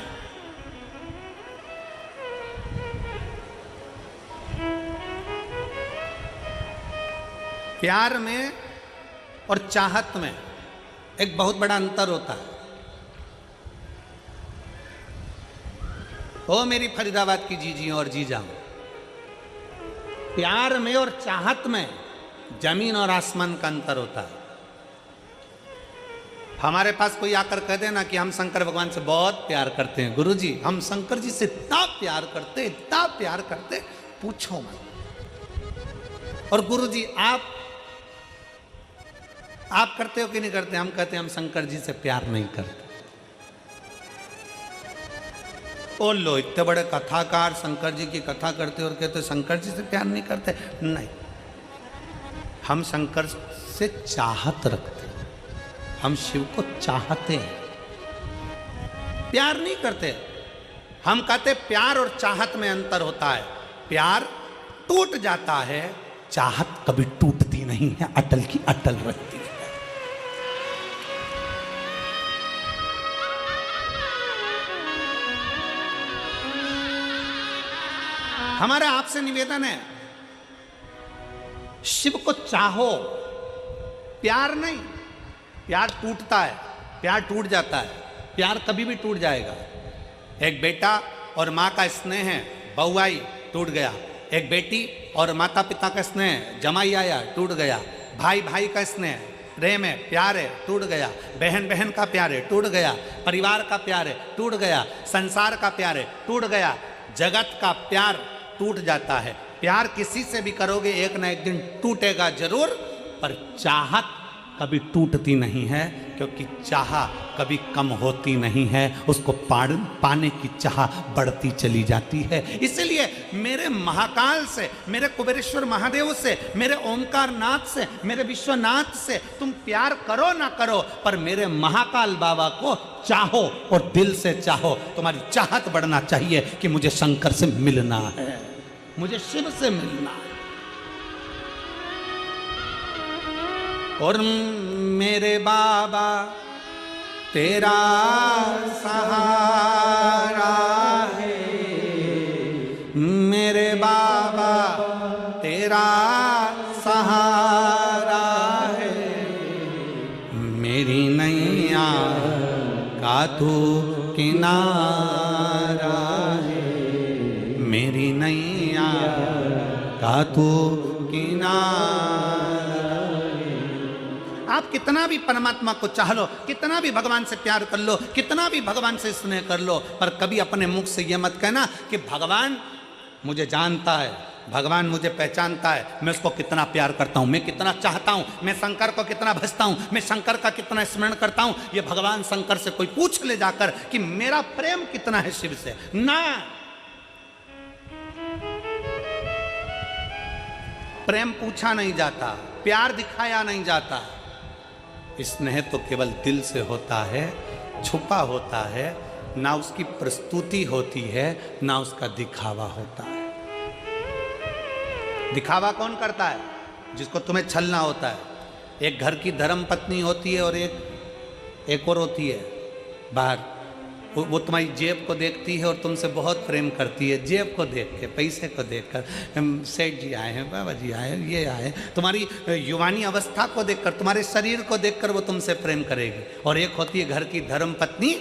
प्यार में और चाहत में एक बहुत बड़ा अंतर होता है। ओ मेरी फरीदाबाद की जीजी और जीजा, प्यार में और चाहत में जमीन और आसमान का अंतर होता है। हमारे पास कोई आकर कह देना कि हम शंकर भगवान से बहुत प्यार करते हैं, गुरुजी हम शंकर जी से इतना प्यार करते पूछो मत। और गुरुजी आप करते हो कि नहीं करते? हम कहते हैं हम शंकर जी से प्यार नहीं करते। ओ लो, इतने बड़े कथाकार शंकर जी की कथा करते और कहते शंकर जी से प्यार नहीं करते। नहीं, हम शंकर से चाहत रखते हैं, हम शिव को चाहते हैं, प्यार नहीं करते। हम कहते प्यार और चाहत में अंतर होता है। प्यार टूट जाता है, चाहत कभी टूटती नहीं है, अटल की अटल रहती है। हमारा आपसे निवेदन है, शिव को चाहो, प्यार नहीं। प्यार टूटता है, प्यार टूट जाता है, प्यार कभी भी टूट जाएगा। एक बेटा और माँ का स्नेह है, बहू आई टूट गया। एक बेटी और माता पिता का स्नेह, जमाई आया टूट गया। भाई भाई का स्नेह, प्रेम है, प्यार है, टूट गया। बहन बहन का प्यार है, टूट गया। परिवार का प्यार है, टूट गया। संसार का प्यार है, टूट गया। जगत का प्यार टूट जाता है। प्यार किसी से भी करोगे एक ना एक दिन टूटेगा जरूर, पर चाहत कभी टूटती नहीं है, क्योंकि चाह कभी कम होती नहीं है, उसको पाने की चाह बढ़ती चली जाती है। इसलिए मेरे महाकाल से, मेरे कुबेरेश्वर महादेव से, मेरे ओंकार नाथ से, मेरे विश्वनाथ से तुम प्यार करो ना करो, पर मेरे महाकाल बाबा को चाहो और दिल से चाहो। तुम्हारी चाहत बढ़ना चाहिए कि मुझे शंकर से मिलना है, मुझे शिव से मिलना है। और मेरे बाबा तेरा सहारा है, मेरे बाबा तेरा सहारा है। मेरी नैया का तू किनारा है, मेरी नैया का तू किनारा। आप कितना भी परमात्मा को चाह लो, कितना भी भगवान से प्यार कर लो, कितना भी भगवान से स्नेह कर लो, पर कभी अपने मुख से यह मत कहना कि भगवान मुझे जानता है, भगवान मुझे पहचानता है, मैं उसको कितना प्यार करता हूँ, मैं कितना चाहता हूँ, मैं शंकर को कितना भजता हूँ, मैं शंकर का कितना स्मरण करता हूँ। ये भगवान शंकर से कोई पूछ ले जाकर कि मेरा प्रेम कितना है शिव से, ना। प्रेम पूछा नहीं जाता, प्यार दिखाया नहीं जाता। स्नेह तो केवल दिल से होता है, छुपा होता है, ना उसकी प्रस्तुति होती है, ना उसका दिखावा होता है। दिखावा कौन करता है? जिसको तुम्हें छलना होता है। एक घर की धर्म पत्नी होती है और एक और होती है बाहर, वो तुम्हारी जेब को देखती है और तुमसे बहुत प्रेम करती है। जेब को देख के, पैसे को देखकर, सेठ जी आए हैं, बाबा जी आए हैं, ये आए हैं। तुम्हारी युवानी अवस्था को देखकर, तुम्हारे शरीर को देखकर वो तुमसे प्रेम करेगी। और एक होती है घर की धर्म पत्नी,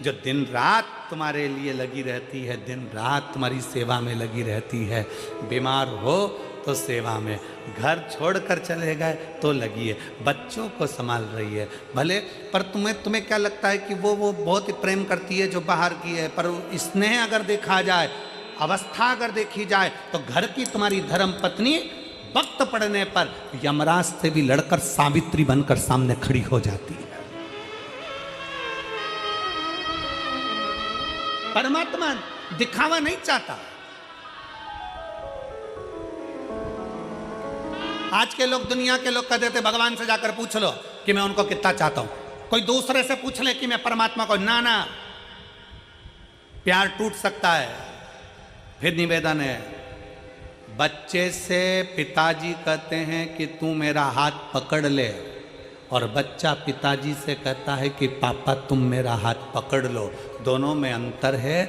जो दिन रात तुम्हारे लिए लगी रहती है, दिन रात तुम्हारी सेवा में लगी रहती है। बीमार हो तो सेवा में, घर छोड़कर चले गए तो लगी है, बच्चों को संभाल रही है भले, पर तुम्हें क्या लगता है कि वो बहुत ही प्रेम करती है जो बाहर की है। पर स्नेह अगर देखा जाए, अवस्था अगर देखी जाए, तो घर की तुम्हारी धर्म पत्नी वक्त पड़ने पर यमराज से भी लड़कर सावित्री बनकर सामने खड़ी हो जाती है। परमात्मा दिखावा नहीं चाहता। आज के लोग, दुनिया के लोग कह देते भगवान से जाकर पूछ लो कि मैं उनको कितना चाहता हूं। कोई दूसरे से पूछ ले कि मैं परमात्मा को, ना, प्यार टूट सकता है। फिर निवेदन है, बच्चे से पिताजी कहते हैं कि तू मेरा हाथ पकड़ ले, और बच्चा पिताजी से कहता है कि पापा तुम मेरा हाथ पकड़ लो। दोनों में अंतर है।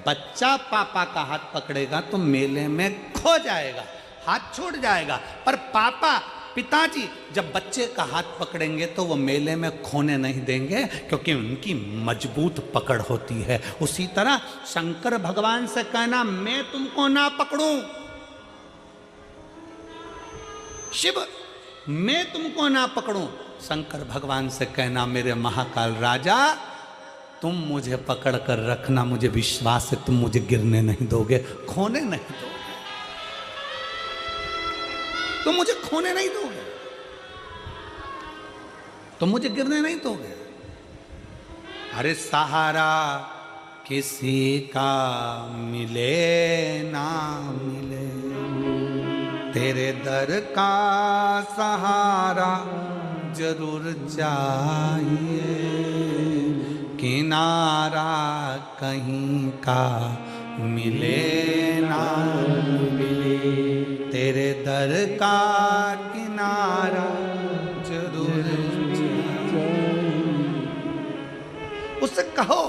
बच्चा पापा का हाथ पकड़ेगा तो मेले में खो जाएगा, हाथ छूट जाएगा, पर पापा पिताजी जब बच्चे का हाथ पकड़ेंगे तो वो मेले में खोने नहीं देंगे, क्योंकि उनकी मजबूत पकड़ होती है। उसी तरह शंकर भगवान से कहना मैं तुमको ना पकड़ूं, शिव मैं तुमको ना पकड़ूं, शंकर भगवान से कहना मेरे महाकाल राजा तुम मुझे पकड़ कर रखना, मुझे विश्वास है तुम मुझे गिरने नहीं दोगे, खोने नहीं दोगे, तुम मुझे खोने नहीं दोगे, तुम मुझे गिरने नहीं दोगे। अरे सहारा किसी का मिले ना मिले, तेरे दर का सहारा जरूर चाहिए, किनारा कहीं का मिले ना मिले, तेरे दर का किनारा जरूर चाहिए। उससे कहो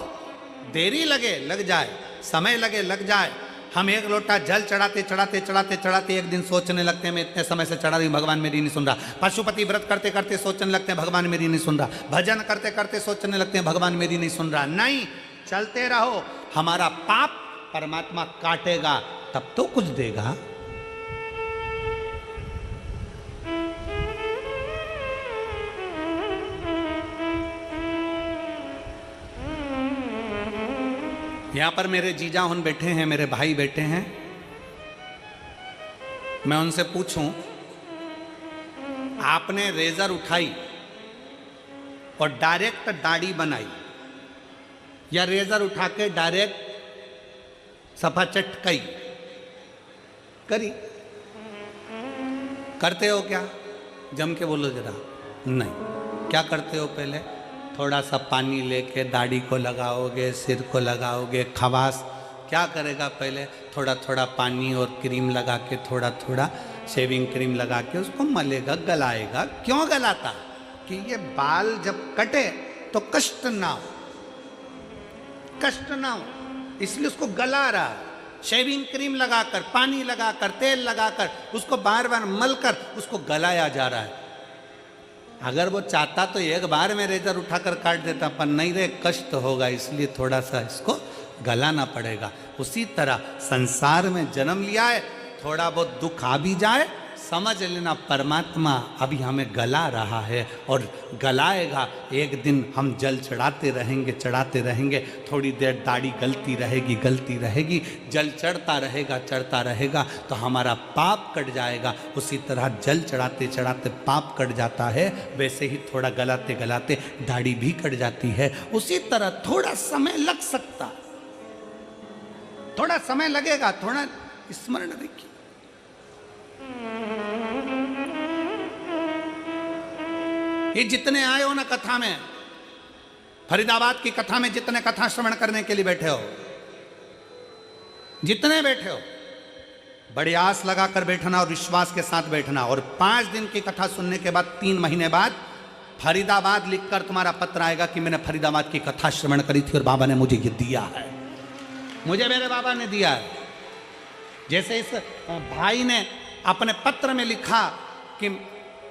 देरी लगे लग जाए, समय लगे लग जाए। हम एक लोटा जल चढ़ाते चढ़ाते चढ़ाते चढ़ाते एक दिन सोचने लगते हैं मैं इतने समय से चढ़ा रही हूँ, भगवान मेरी नहीं सुन रहा। पशुपति व्रत करते करते सोचने लगते हैं भगवान मेरी नहीं सुन रहा। भजन करते करते सोचने लगते हैं भगवान मेरी नहीं सुन रहा। नहीं, चलते रहो, हमारा पाप परमात्मा काटेगा तब तो कुछ देगा। यहां पर मेरे जीजा हुन बैठे हैं, मेरे भाई बैठे हैं। मैं उनसे पूछूं, आपने रेजर उठाई और डायरेक्ट दाढ़ी बनाई या रेजर उठा के डायरेक्ट सफा चटकाई करी? करते हो क्या? जम के बोलो जरा। नहीं, क्या करते हो? पहले थोड़ा सा पानी लेके दाढ़ी को लगाओगे, सिर को लगाओगे। खवास क्या करेगा? पहले थोड़ा थोड़ा पानी और क्रीम लगा के, थोड़ा थोड़ा शेविंग क्रीम लगा के उसको मलेगा, गलाएगा। क्यों गलाता? कि ये बाल जब कटे तो कष्ट ना हो, कष्ट ना हो, इसलिए उसको गला रहा है। शेविंग क्रीम लगाकर, पानी लगाकर, तेल लगाकर, उसको बार बार मलकर उसको गलाया जा रहा है। अगर वो चाहता तो एक बार में रेजर उठाकर काट देता, पर नहीं रे, कष्ट होगा, इसलिए थोड़ा सा इसको गलाना पड़ेगा। उसी तरह संसार में जन्म लिया है, थोड़ा बहुत दुख आ भी जाए, समझ लेना परमात्मा अभी हमें गला रहा है और गलाएगा। एक दिन हम जल चढ़ाते रहेंगे, चढ़ाते रहेंगे, थोड़ी देर दाढ़ी गलती रहेगी, गलती रहेगी, जल चढ़ता रहेगा, चढ़ता रहेगा, तो हमारा पाप कट जाएगा। उसी तरह जल चढ़ाते चढ़ाते पाप कट जाता है, वैसे ही थोड़ा गलाते गलाते दाढ़ी भी कट जाती है। उसी तरह थोड़ा समय लग सकता, थोड़ा समय लगेगा, थोड़ा स्मरण रखिए। ये जितने आए हो ना कथा में, फरीदाबाद की कथा में जितने कथा श्रवण करने के लिए बैठे हो, जितने बैठे हो, बड़ी आस लगाकर बैठना और विश्वास के साथ बैठना। और 5 दिन की कथा सुनने के बाद 3 महीने बाद फरीदाबाद लिखकर तुम्हारा पत्र आएगा कि मैंने फरीदाबाद की कथा श्रवण करी थी और बाबा ने मुझे ये दिया है, मुझे मेरे बाबा ने दिया है। जैसे इस भाई ने अपने पत्र में लिखा कि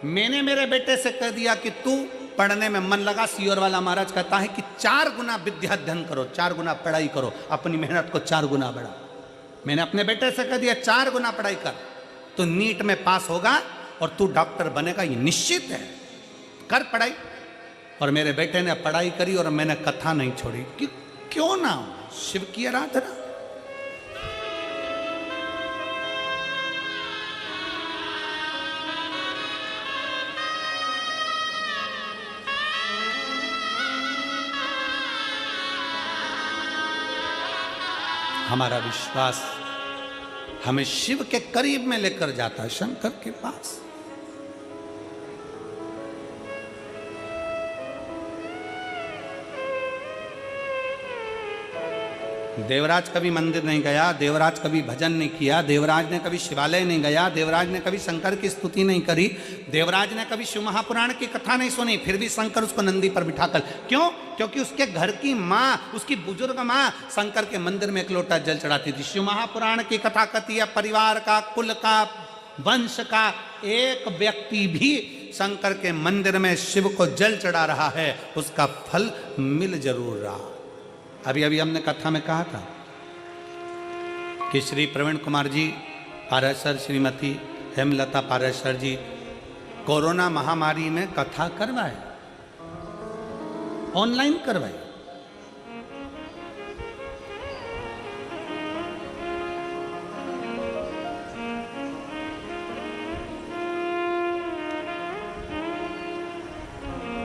मैंने मेरे बेटे से कह दिया कि तू पढ़ने में मन लगा। सियोर वाला महाराज कहता है कि 4 गुना विद्या अध्ययन करो, 4 गुना पढ़ाई करो, अपनी मेहनत को 4 गुना बढ़ाओ। मैंने अपने बेटे से कह दिया 4 गुना पढ़ाई कर, तो नीट में पास होगा और तू डॉक्टर बनेगा, ये निश्चित है, कर पढ़ाई। और मेरे बेटे ने पढ़ाई करी और मैंने कथा नहीं छोड़ी कि क्यों ना हो, शिव की आराधना। हमारा विश्वास हमें शिव के करीब में लेकर जाता है, शंकर के पास। देवराज कभी मंदिर नहीं गया, देवराज कभी भजन नहीं किया, देवराज ने कभी शिवालय नहीं गया, देवराज ने कभी शंकर की स्तुति नहीं करी, देवराज ने कभी शिव महापुराण की कथा नहीं सुनी, फिर भी शंकर उसको नंदी पर बिठाकर, क्यों? क्योंकि उसके घर की माँ, उसकी बुजुर्ग माँ शंकर के मंदिर में एक लोटा जल चढ़ाती थी। शिव महापुराण की कथा कहती है परिवार का, कुल का, वंश का एक व्यक्ति भी शंकर के मंदिर में शिव को जल चढ़ा रहा है, उसका फल मिल जरूर रहा। अभी अभी हमने कथा में कहा था कि श्री प्रवीण कुमार जी पाराशर, श्रीमती हेमलता पाराशर जी कोरोना महामारी में कथा करवाए, ऑनलाइन करवाई।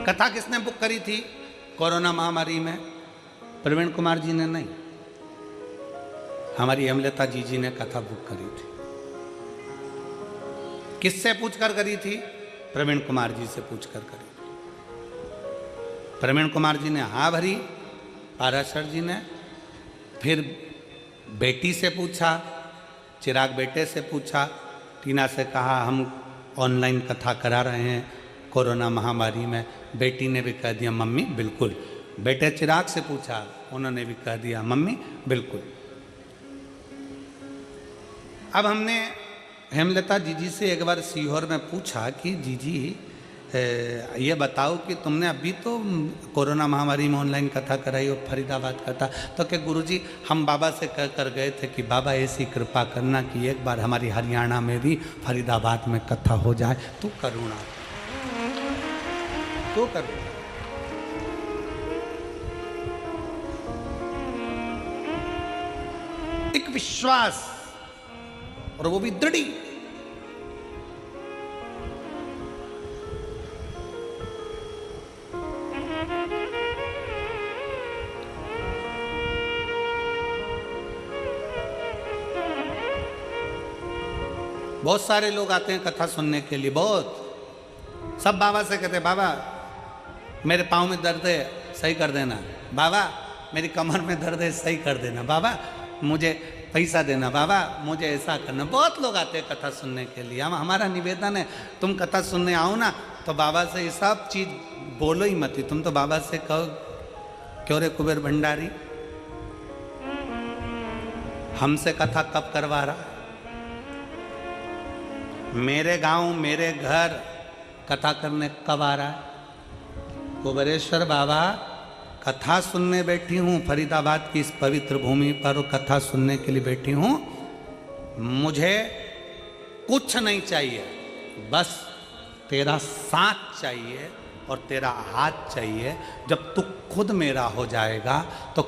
कथा किसने बुक करी थी कोरोना महामारी में? प्रवीण कुमार जी ने नहीं, हमारी हेमलता जी ने कथा बुक करी थी। किससे पूछकर करी थी? प्रवीण कुमार जी से पूछकर करी थी। प्रवीण कुमार जी ने हाँ भरी, पाराशर जी ने फिर बेटी से पूछा, चिराग बेटे से पूछा, टीना से कहा हम ऑनलाइन कथा करा रहे हैं कोरोना महामारी में। बेटी ने भी कह दिया मम्मी बिल्कुल। बेटे चिराग से पूछा, उन्होंने भी कह दिया मम्मी बिल्कुल। अब हमने हेमलता जीजी से एक बार सीहोर में पूछा कि जीजी ये बताओ कि तुमने अभी तो कोरोना महामारी में ऑनलाइन कथा कराई और फरीदाबाद कथा, तो क्या गुरुजी हम बाबा से कह कर गए थे कि बाबा ऐसी कृपा करना कि एक बार हमारी हरियाणा में भी फरीदाबाद में कथा हो जाए, तो करुणा तो करुणा। एक विश्वास, और वो भी दृढ़। बहुत सारे लोग आते हैं कथा सुनने के लिए, बहुत। सब बाबा से कहते बाबा मेरे पाँव में दर्द है सही कर देना, बाबा मेरी कमर में दर्द है सही कर देना, बाबा मुझे पैसा देना, बाबा मुझे ऐसा करना। बहुत लोग आते हैं कथा सुनने के लिए। हम हमारा निवेदन है तुम कथा सुनने आओ ना तो बाबा से ये सब चीज़ बोलो ही मत। तुम तो बाबा से कहो क्यों रे कुबेर भंडारी हमसे कथा कब करवा रहा? मेरे गांव मेरे घर कथा करने कब आ रहा है? कुबेरेश्वर बाबा कथा सुनने बैठी हूँ फरीदाबाद की इस पवित्र भूमि पर, कथा सुनने के लिए बैठी हूँ। मुझे कुछ नहीं चाहिए, बस तेरा साथ चाहिए और तेरा हाथ चाहिए। जब तू खुद मेरा हो जाएगा तो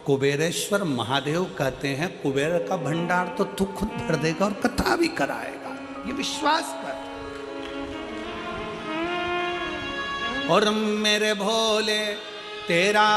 कुबेरेश्वर महादेव कहते हैं कुबेर का भंडार तो तू खुद भर देगा और कथा भी कराएगा, ये विश्वास कर। और मेरे भोले तेरा